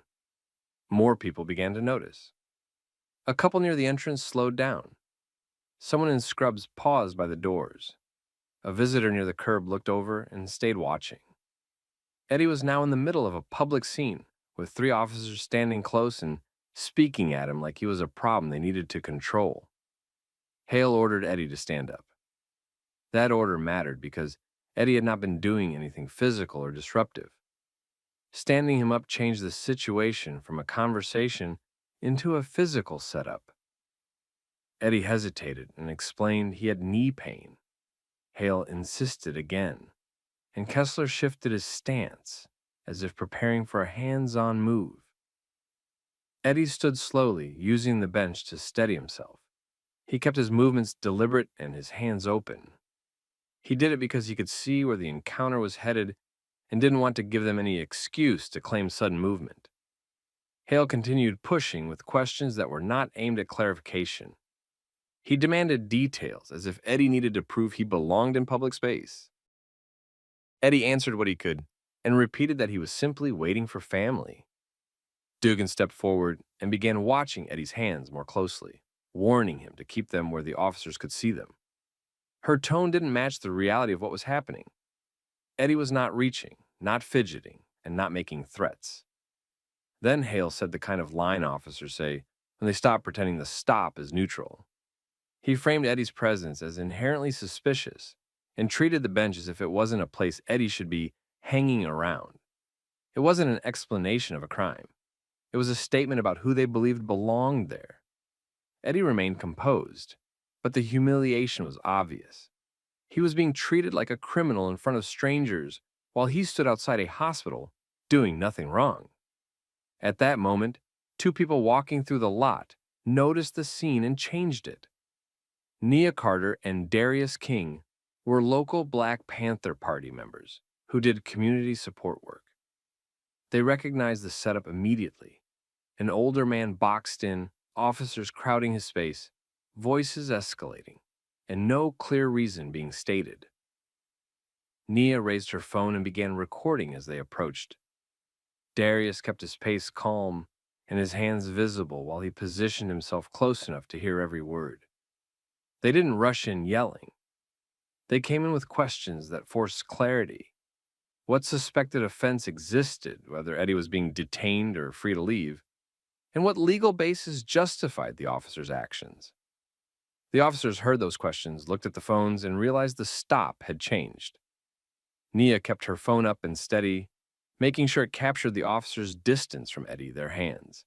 More people began to notice. A couple near the entrance slowed down. Someone in scrubs paused by the doors. A visitor near the curb looked over and stayed watching. Eddie was now in the middle of a public scene, with 3 officers standing close and speaking at him like he was a problem they needed to control. Hale ordered Eddie to stand up. That order mattered because Eddie had not been doing anything physical or disruptive. Standing him up changed the situation from a conversation into a physical setup. Eddie hesitated and explained he had knee pain. Hale insisted again, and Kessler shifted his stance, as if preparing for a hands-on move. Eddie stood slowly, using the bench to steady himself. He kept his movements deliberate and his hands open. He did it because he could see where the encounter was headed and didn't want to give them any excuse to claim sudden movement. Hale continued pushing with questions that were not aimed at clarification. He demanded details, as if Eddie needed to prove he belonged in public space. Eddie answered what he could and repeated that he was simply waiting for family. Dugan stepped forward and began watching Eddie's hands more closely, warning him to keep them where the officers could see them. Her tone didn't match the reality of what was happening. Eddie was not reaching, not fidgeting, and not making threats. Then Hale said the kind of line officers say when they stop pretending the stop is neutral. He framed Eddie's presence as inherently suspicious and treated the bench as if it wasn't a place Eddie should be hanging around. It wasn't an explanation of a crime. It was a statement about who they believed belonged there. Eddie remained composed, but the humiliation was obvious. He was being treated like a criminal in front of strangers while he stood outside a hospital doing nothing wrong. At that moment, 2 people walking through the lot noticed the scene and changed it. Nia Carter and Darius King were local Black Panther Party members who did community support work. They recognized the setup immediately. An older man boxed in, officers crowding his space, voices escalating, and no clear reason being stated. Nia raised her phone and began recording as they approached. Darius kept his pace calm and his hands visible while he positioned himself close enough to hear every word. They didn't rush in yelling. They came in with questions that forced clarity. What suspected offense existed, whether Eddie was being detained or free to leave, and what legal basis justified the officers' actions. The officers heard those questions, looked at the phones, and realized the stop had changed. Nia kept her phone up and steady, making sure it captured the officers' distance from Eddie, their hands,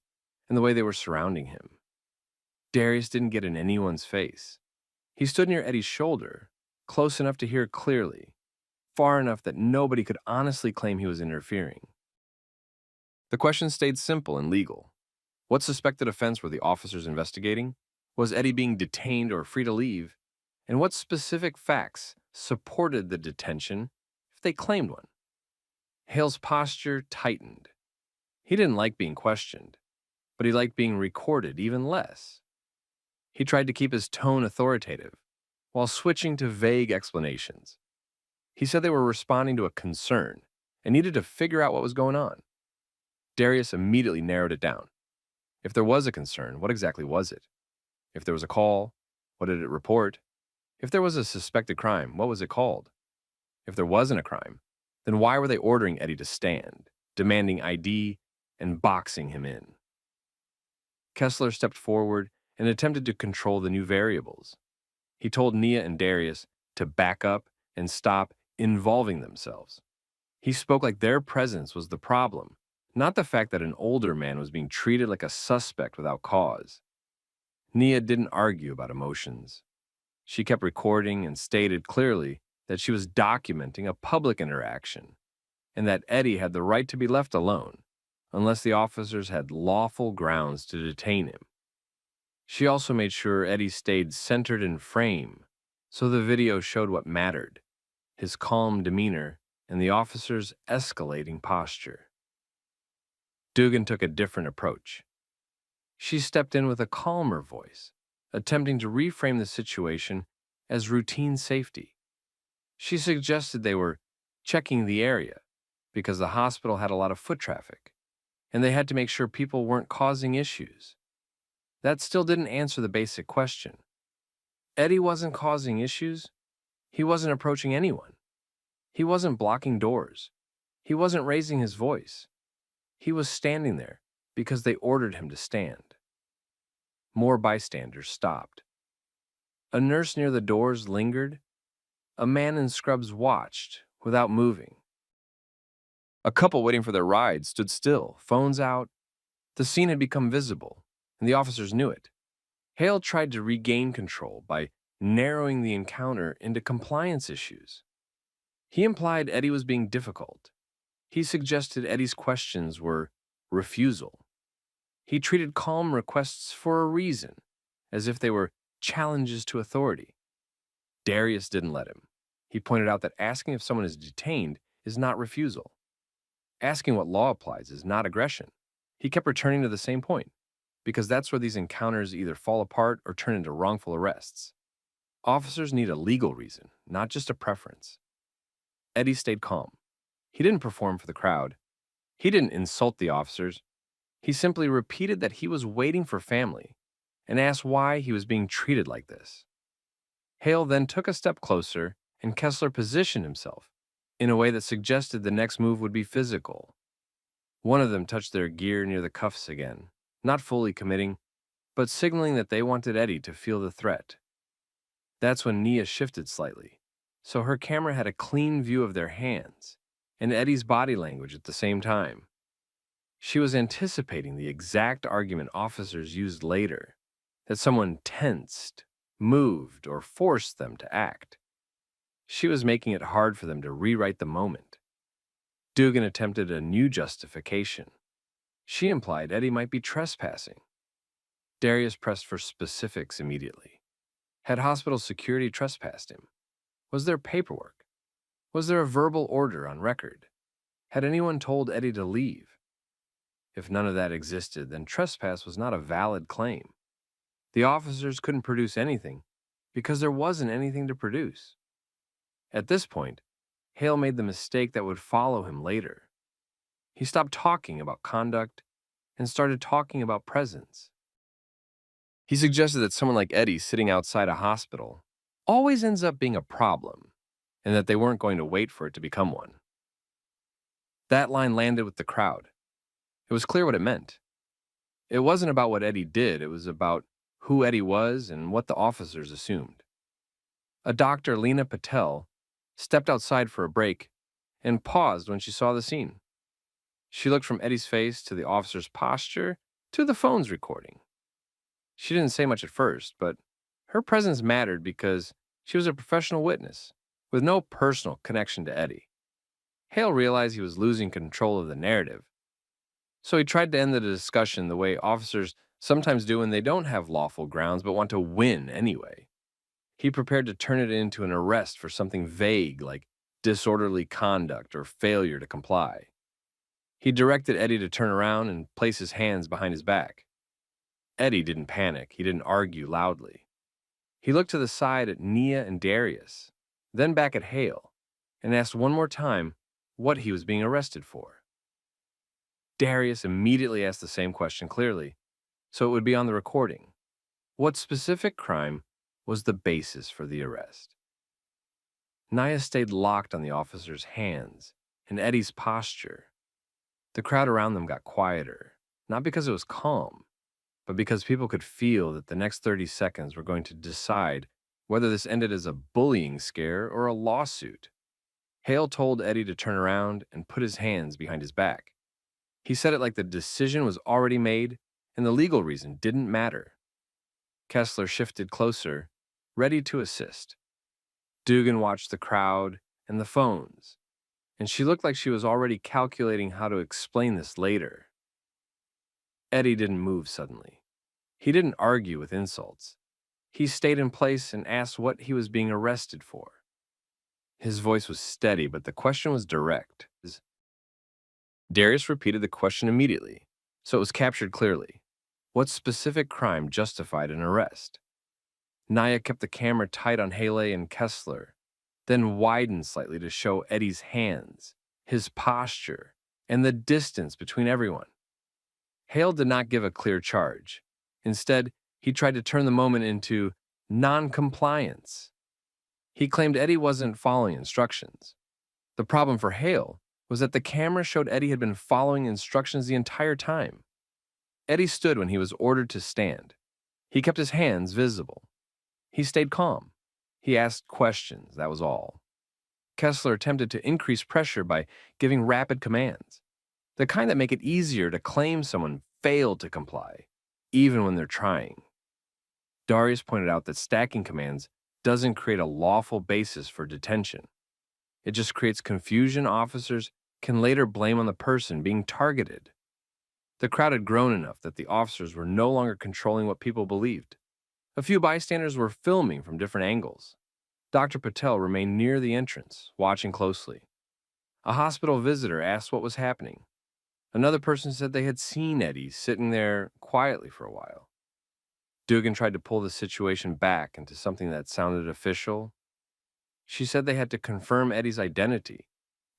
and the way they were surrounding him. Darius didn't get in anyone's face. He stood near Eddie's shoulder, close enough to hear clearly, far enough that nobody could honestly claim he was interfering. The questions stayed simple and legal. What suspected offense were the officers investigating? Was Eddie being detained or free to leave? And what specific facts supported the detention if they claimed one? Hale's posture tightened. He didn't like being questioned, but he liked being recorded even less. He tried to keep his tone authoritative, while switching to vague explanations. He said they were responding to a concern and needed to figure out what was going on. Darius immediately narrowed it down. If there was a concern, what exactly was it? If there was a call, what did it report? If there was a suspected crime, what was it called? If there wasn't a crime, then why were they ordering Eddie to stand, demanding ID, and boxing him in? Kessler stepped forward and attempted to control the new variables. He told Nia and Darius to back up and stop involving themselves. He spoke like their presence was the problem, not the fact that an older man was being treated like a suspect without cause. Nia didn't argue about emotions. She kept recording and stated clearly that she was documenting a public interaction and that Eddie had the right to be left alone unless the officers had lawful grounds to detain him. She also made sure Eddie stayed centered in frame so the video showed what mattered: his calm demeanor and the officer's escalating posture. Dugan took a different approach. She stepped in with a calmer voice, attempting to reframe the situation as routine safety. She suggested they were checking the area because the hospital had a lot of foot traffic, and they had to make sure people weren't causing issues. That still didn't answer the basic question. Eddie wasn't causing issues. He wasn't approaching anyone. He wasn't blocking doors. He wasn't raising his voice. He was standing there because they ordered him to stand. More bystanders stopped. A nurse near the doors lingered. A man in scrubs watched without moving. A couple waiting for their ride stood still, phones out. The scene had become visible, and the officers knew it. Hale tried to regain control by narrowing the encounter into compliance issues. He implied Eddie was being difficult. He suggested Eddie's questions were refusal. He treated calm requests for a reason, as if they were challenges to authority. Darius didn't let him. He pointed out that asking if someone is detained is not refusal. Asking what law applies is not aggression. He kept returning to the same point, because that's where these encounters either fall apart or turn into wrongful arrests. Officers need a legal reason, not just a preference. Eddie stayed calm. He didn't perform for the crowd. He didn't insult the officers. He simply repeated that he was waiting for family and asked why he was being treated like this. Hale then took a step closer, and Kessler positioned himself in a way that suggested the next move would be physical. One of them touched their gear near the cuffs again, not fully committing, but signaling that they wanted Eddie to feel the threat. That's when Nia shifted slightly, so her camera had a clean view of their hands and Eddie's body language at the same time. She was anticipating the exact argument officers used later, that someone tensed, moved, or forced them to act. She was making it hard for them to rewrite the moment. Dugan attempted a new justification. She implied Eddie might be trespassing. Darius pressed for specifics immediately. Had hospital security trespassed him? Was there paperwork? Was there a verbal order on record? Had anyone told Eddie to leave? If none of that existed, then trespass was not a valid claim. The officers couldn't produce anything because there wasn't anything to produce. At this point, Hale made the mistake that would follow him later. He stopped talking about conduct and started talking about presence. He suggested that someone like Eddie sitting outside a hospital always ends up being a problem, and that they weren't going to wait for it to become one. That line landed with the crowd. It was clear what it meant. It wasn't about what Eddie did, it was about who Eddie was and what the officers assumed. A doctor, Lena Patel, stepped outside for a break and paused when she saw the scene. She looked from Eddie's face to the officer's posture to the phone's recording. She didn't say much at first, but her presence mattered because she was a professional witness with no personal connection to Eddie. Hale realized he was losing control of the narrative, so he tried to end the discussion the way officers sometimes do when they don't have lawful grounds but want to win anyway. He prepared to turn it into an arrest for something vague like disorderly conduct or failure to comply. He directed Eddie to turn around and place his hands behind his back. Eddie didn't panic. He didn't argue loudly. He looked to the side at Nia and Darius, then back at Hale, and asked one more time what he was being arrested for. Darius immediately asked the same question clearly, so it would be on the recording. What specific crime was the basis for the arrest? Nia stayed locked on the officer's hands and Eddie's posture. The crowd around them got quieter, not because it was calm, but because people could feel that the next 30 seconds were going to decide whether this ended as a bullying scare or a lawsuit. Hale told Eddie to turn around and put his hands behind his back. He said it like the decision was already made and the legal reason didn't matter. Kessler shifted closer, ready to assist. Dugan watched the crowd and the phones, and she looked like she was already calculating how to explain this later. Eddie didn't move suddenly. He didn't argue with insults. He stayed in place and asked what he was being arrested for. His voice was steady, but the question was direct. Darius repeated the question immediately, so it was captured clearly. What specific crime justified an arrest? Nia kept the camera tight on Hale and Kessler, then widened slightly to show Eddie's hands, his posture, and the distance between everyone. Hale did not give a clear charge. Instead, he tried to turn the moment into non-compliance. He claimed Eddie wasn't following instructions. The problem for Hale was that the camera showed Eddie had been following instructions the entire time. Eddie stood when he was ordered to stand. He kept his hands visible. He stayed calm. He asked questions, that was all. Kessler attempted to increase pressure by giving rapid commands, the kind that make it easier to claim someone failed to comply, even when they're trying. Darius pointed out that stacking commands doesn't create a lawful basis for detention. It just creates confusion officers can later blame on the person being targeted. The crowd had grown enough that the officers were no longer controlling what people believed. A few bystanders were filming from different angles. Dr. Patel remained near the entrance, watching closely. A hospital visitor asked what was happening. Another person said they had seen Eddie sitting there quietly for a while. Dugan tried to pull the situation back into something that sounded official. She said they had to confirm Eddie's identity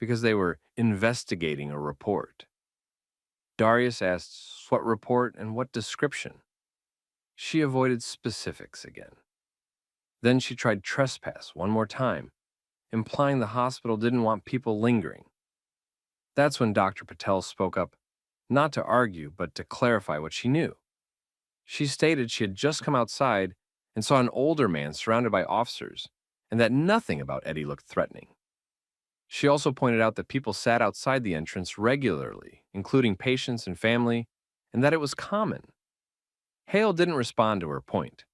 because they were investigating a report. Darius asked what report and what description. She avoided specifics again. Then she tried trespass one more time, implying the hospital didn't want people lingering. That's when Dr. Patel spoke up, not to argue, but to clarify what she knew. She stated she had just come outside and saw an older man surrounded by officers, and that nothing about Eddie looked threatening. She also pointed out that people sat outside the entrance regularly, including patients and family, and that it was common. Hale didn't respond to her point.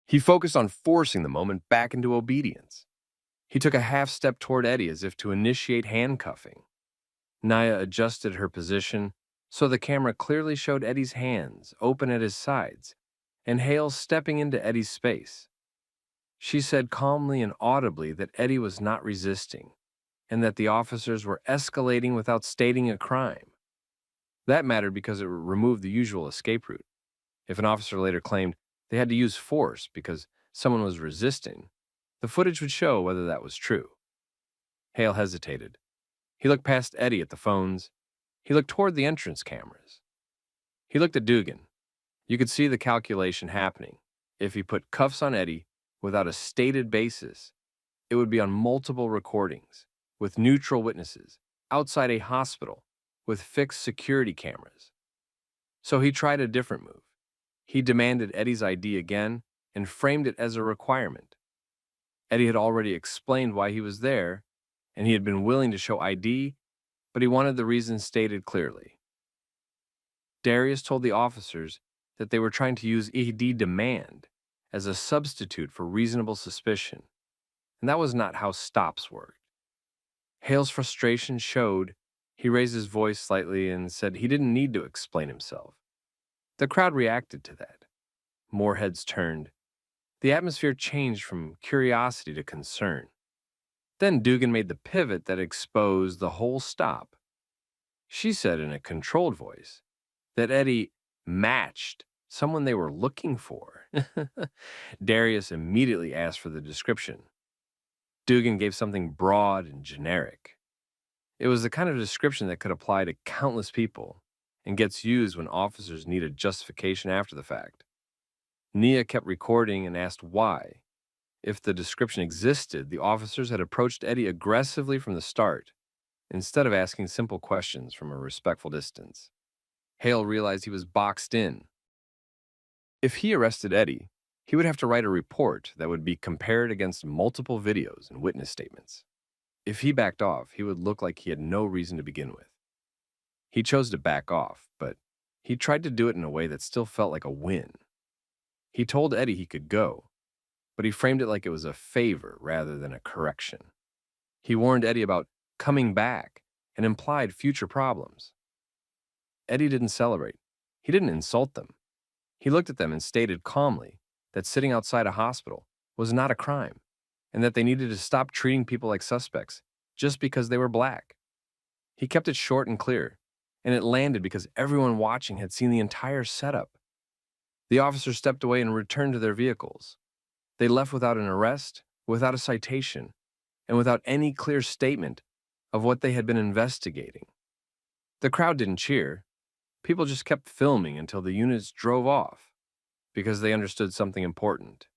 He focused on forcing the moment back into obedience. He took a half step toward Eddie as if to initiate handcuffing. Naya adjusted her position so the camera clearly showed Eddie's hands open at his sides and Hale stepping into Eddie's space. She said calmly and audibly that Eddie was not resisting and that the officers were escalating without stating a crime. That mattered because it removed the usual escape route. If an officer later claimed they had to use force because someone was resisting, the footage would show whether that was true. Hale hesitated. He looked past Eddie at the phones. He looked toward the entrance cameras. He looked at Dugan. You could see the calculation happening. If he put cuffs on Eddie without a stated basis, it would be on multiple recordings, with neutral witnesses, outside a hospital, with fixed security cameras. So he tried a different move. He demanded Eddie's ID again and framed it as a requirement. Eddie had already explained why he was there, and he had been willing to show ID, but he wanted the reason stated clearly. Darius told the officers that they were trying to use ID demand as a substitute for reasonable suspicion, and that was not how stops worked. Hale's frustration showed. He raised his voice slightly and said he didn't need to explain himself. The crowd reacted to that. More heads turned. The atmosphere changed from curiosity to concern. Then Dugan made the pivot that exposed the whole stop. She said in a controlled voice that Eddie matched someone they were looking for. Darius immediately asked for the description. Dugan gave something broad and generic. It was the kind of description that could apply to countless people and gets used when officers need a justification after the fact. Nia kept recording and asked why. If the description existed, the officers had approached Eddie aggressively from the start, instead of asking simple questions from a respectful distance. Hale realized he was boxed in. If he arrested Eddie, he would have to write a report that would be compared against multiple videos and witness statements. If he backed off, he would look like he had no reason to begin with. He chose to back off, but he tried to do it in a way that still felt like a win. He told Eddie he could go, but he framed it like it was a favor rather than a correction. He warned Eddie about coming back and implied future problems. Eddie didn't celebrate. He didn't insult them. He looked at them and stated calmly that sitting outside a hospital was not a crime and that they needed to stop treating people like suspects just because they were black. He kept it short and clear, and it landed because everyone watching had seen the entire setup. The officers stepped away and returned to their vehicles. They left without an arrest, without a citation, and without any clear statement of what they had been investigating. The crowd didn't cheer. People just kept filming until the units drove off because they understood something important.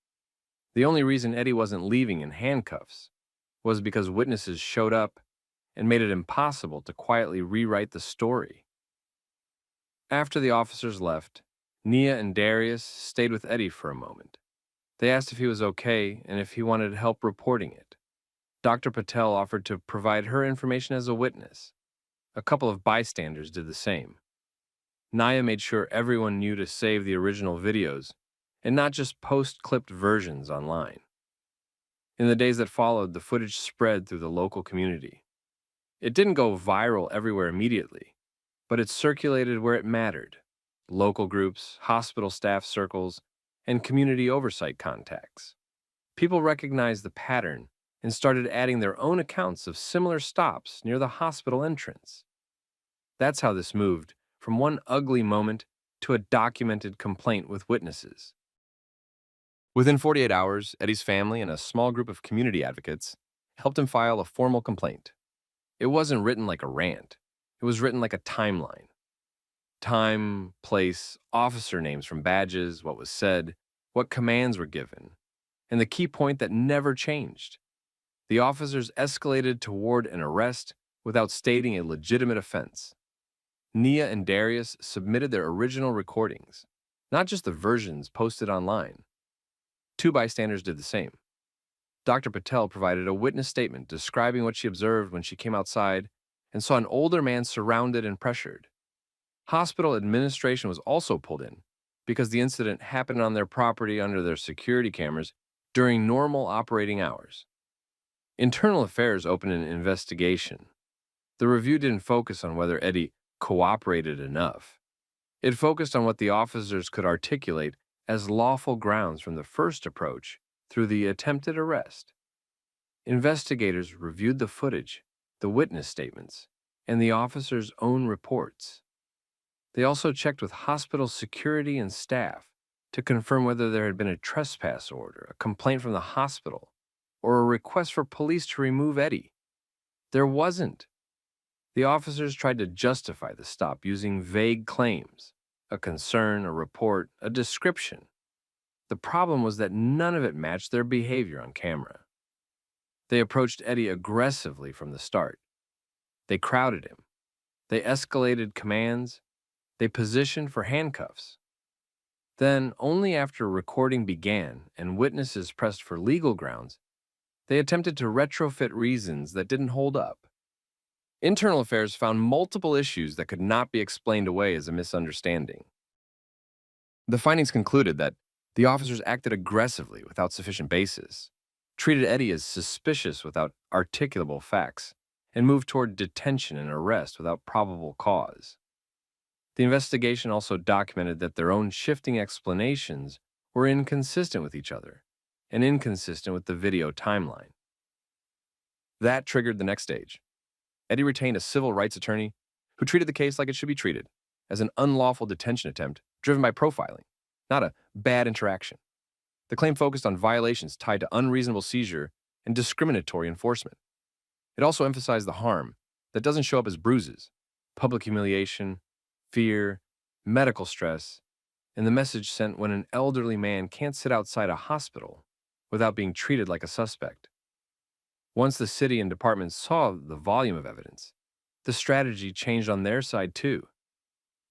The only reason Eddie wasn't leaving in handcuffs was because witnesses showed up and made it impossible to quietly rewrite the story. After the officers left, Nia and Darius stayed with Eddie for a moment. They asked if he was okay and if he wanted help reporting it. Dr. Patel offered to provide her information as a witness. A couple of bystanders did the same. Nia made sure everyone knew to save the original videos and not just post-clipped versions online. In the days that followed, the footage spread through the local community. It didn't go viral everywhere immediately, but it circulated where it mattered: local groups, hospital staff circles, and community oversight contacts. People recognized the pattern and started adding their own accounts of similar stops near the hospital entrance. That's how this moved from one ugly moment to a documented complaint with witnesses. Within 48 hours, Eddie's family and a small group of community advocates helped him file a formal complaint. It wasn't written like a rant. It was written like a timeline. Time, place, officer names from badges, what was said, what commands were given, and the key point that never changed. The officers escalated toward an arrest without stating a legitimate offense. Nia and Darius submitted their original recordings, not just the versions posted online. 2 bystanders did the same. Dr. Patel provided a witness statement describing what she observed when she came outside and saw an older man surrounded and pressured. Hospital administration was also pulled in because the incident happened on their property under their security cameras during normal operating hours. Internal Affairs opened an investigation. The review didn't focus on whether Eddie cooperated enough. It focused on what the officers could articulate as lawful grounds from the first approach through the attempted arrest. Investigators reviewed the footage, the witness statements, and the officers' own reports. They also checked with hospital security and staff to confirm whether there had been a trespass order, a complaint from the hospital, or a request for police to remove Eddie. There wasn't. The officers tried to justify the stop using vague claims, a concern, a report, a description. The problem was that none of it matched their behavior on camera. They approached Eddie aggressively from the start. They crowded him. They escalated commands. They positioned for handcuffs. Then, only after recording began and witnesses pressed for legal grounds, they attempted to retrofit reasons that didn't hold up. Internal Affairs found multiple issues that could not be explained away as a misunderstanding. The findings concluded that the officers acted aggressively without sufficient basis, treated Eddie as suspicious without articulable facts, and moved toward detention and arrest without probable cause. The investigation also documented that their own shifting explanations were inconsistent with each other and inconsistent with the video timeline. That triggered the next stage. Eddie retained a civil rights attorney who treated the case like it should be treated, as an unlawful detention attempt driven by profiling, not a bad interaction. The claim focused on violations tied to unreasonable seizure and discriminatory enforcement. It also emphasized the harm that doesn't show up as bruises, public humiliation, fear, medical stress, and the message sent when an elderly man can't sit outside a hospital without being treated like a suspect. Once the city and department saw the volume of evidence, the strategy changed on their side too.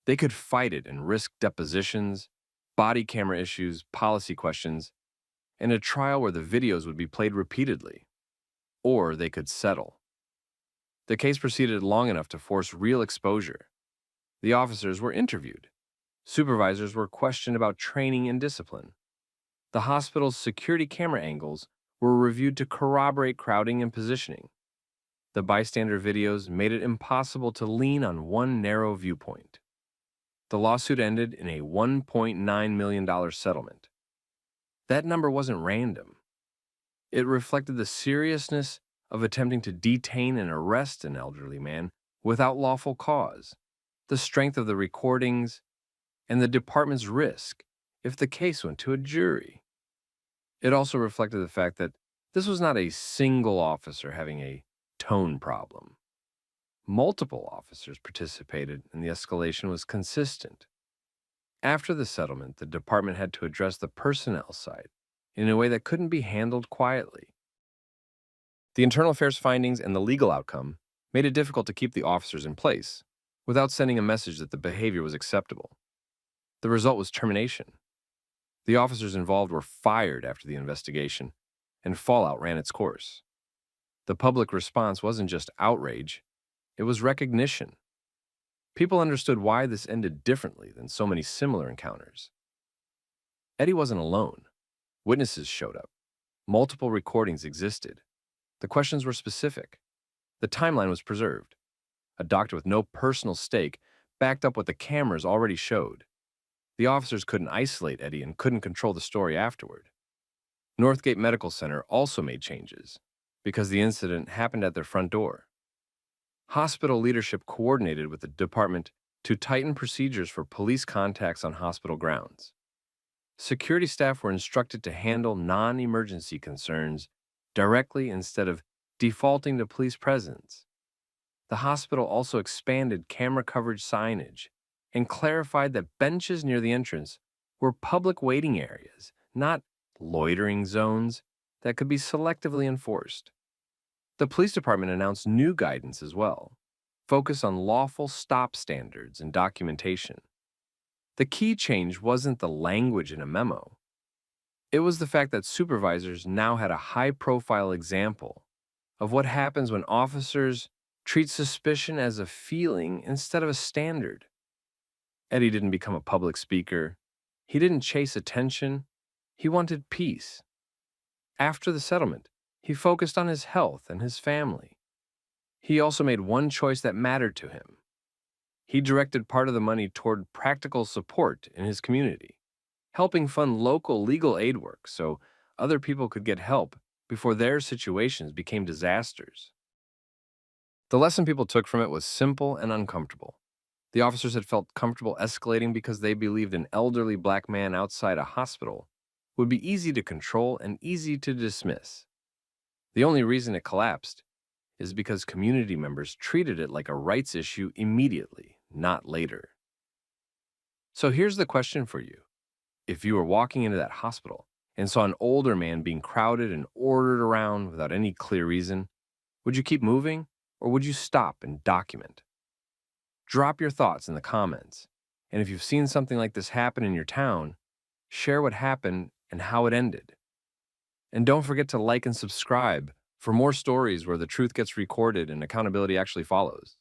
They could fight it and risk depositions, body camera issues, policy questions, and a trial where the videos would be played repeatedly. Or they could settle. The case proceeded long enough to force real exposure. The officers were interviewed. Supervisors were questioned about training and discipline. The hospital's security camera angles were reviewed to corroborate crowding and positioning. The bystander videos made it impossible to lean on one narrow viewpoint. The lawsuit ended in a $1.9 million settlement. That number wasn't random. It reflected the seriousness of attempting to detain and arrest an elderly man without lawful cause, the strength of the recordings, and the department's risk if the case went to a jury. It also reflected the fact that this was not a single officer having a tone problem. Multiple officers participated, and the escalation was consistent. After the settlement, the department had to address the personnel side in a way that couldn't be handled quietly. The internal affairs findings and the legal outcome made it difficult to keep the officers in place without sending a message that the behavior was acceptable. The result was termination. The officers involved were fired after the investigation, and fallout ran its course. The public response wasn't just outrage, it was recognition. People understood why this ended differently than so many similar encounters. Eddie wasn't alone. Witnesses showed up. Multiple recordings existed. The questions were specific. The timeline was preserved. A doctor with no personal stake backed up what the cameras already showed. The officers couldn't isolate Eddie and couldn't control the story afterward. Northgate Medical Center also made changes because the incident happened at their front door. Hospital leadership coordinated with the department to tighten procedures for police contacts on hospital grounds. Security staff were instructed to handle non-emergency concerns directly instead of defaulting to police presence. The hospital also expanded camera coverage signage and clarified that benches near the entrance were public waiting areas, not loitering zones that could be selectively enforced. The police department announced new guidance as well, focused on lawful stop standards and documentation. The key change wasn't the language in a memo. It was the fact that supervisors now had a high-profile example of what happens when officers treat suspicion as a feeling instead of a standard. Eddie didn't become a public speaker. He didn't chase attention. He wanted peace. After the settlement, he focused on his health and his family. He also made one choice that mattered to him. He directed part of the money toward practical support in his community, helping fund local legal aid work so other people could get help before their situations became disasters. The lesson people took from it was simple and uncomfortable. The officers had felt comfortable escalating because they believed an elderly black man outside a hospital would be easy to control and easy to dismiss. The only reason it collapsed is because community members treated it like a rights issue immediately, not later. So here's the question for you. If you were walking into that hospital and saw an older man being crowded and ordered around without any clear reason, would you keep moving or would you stop and document? Drop your thoughts in the comments. And if you've seen something like this happen in your town, share what happened and how it ended. And don't forget to like and subscribe for more stories where the truth gets recorded and accountability actually follows.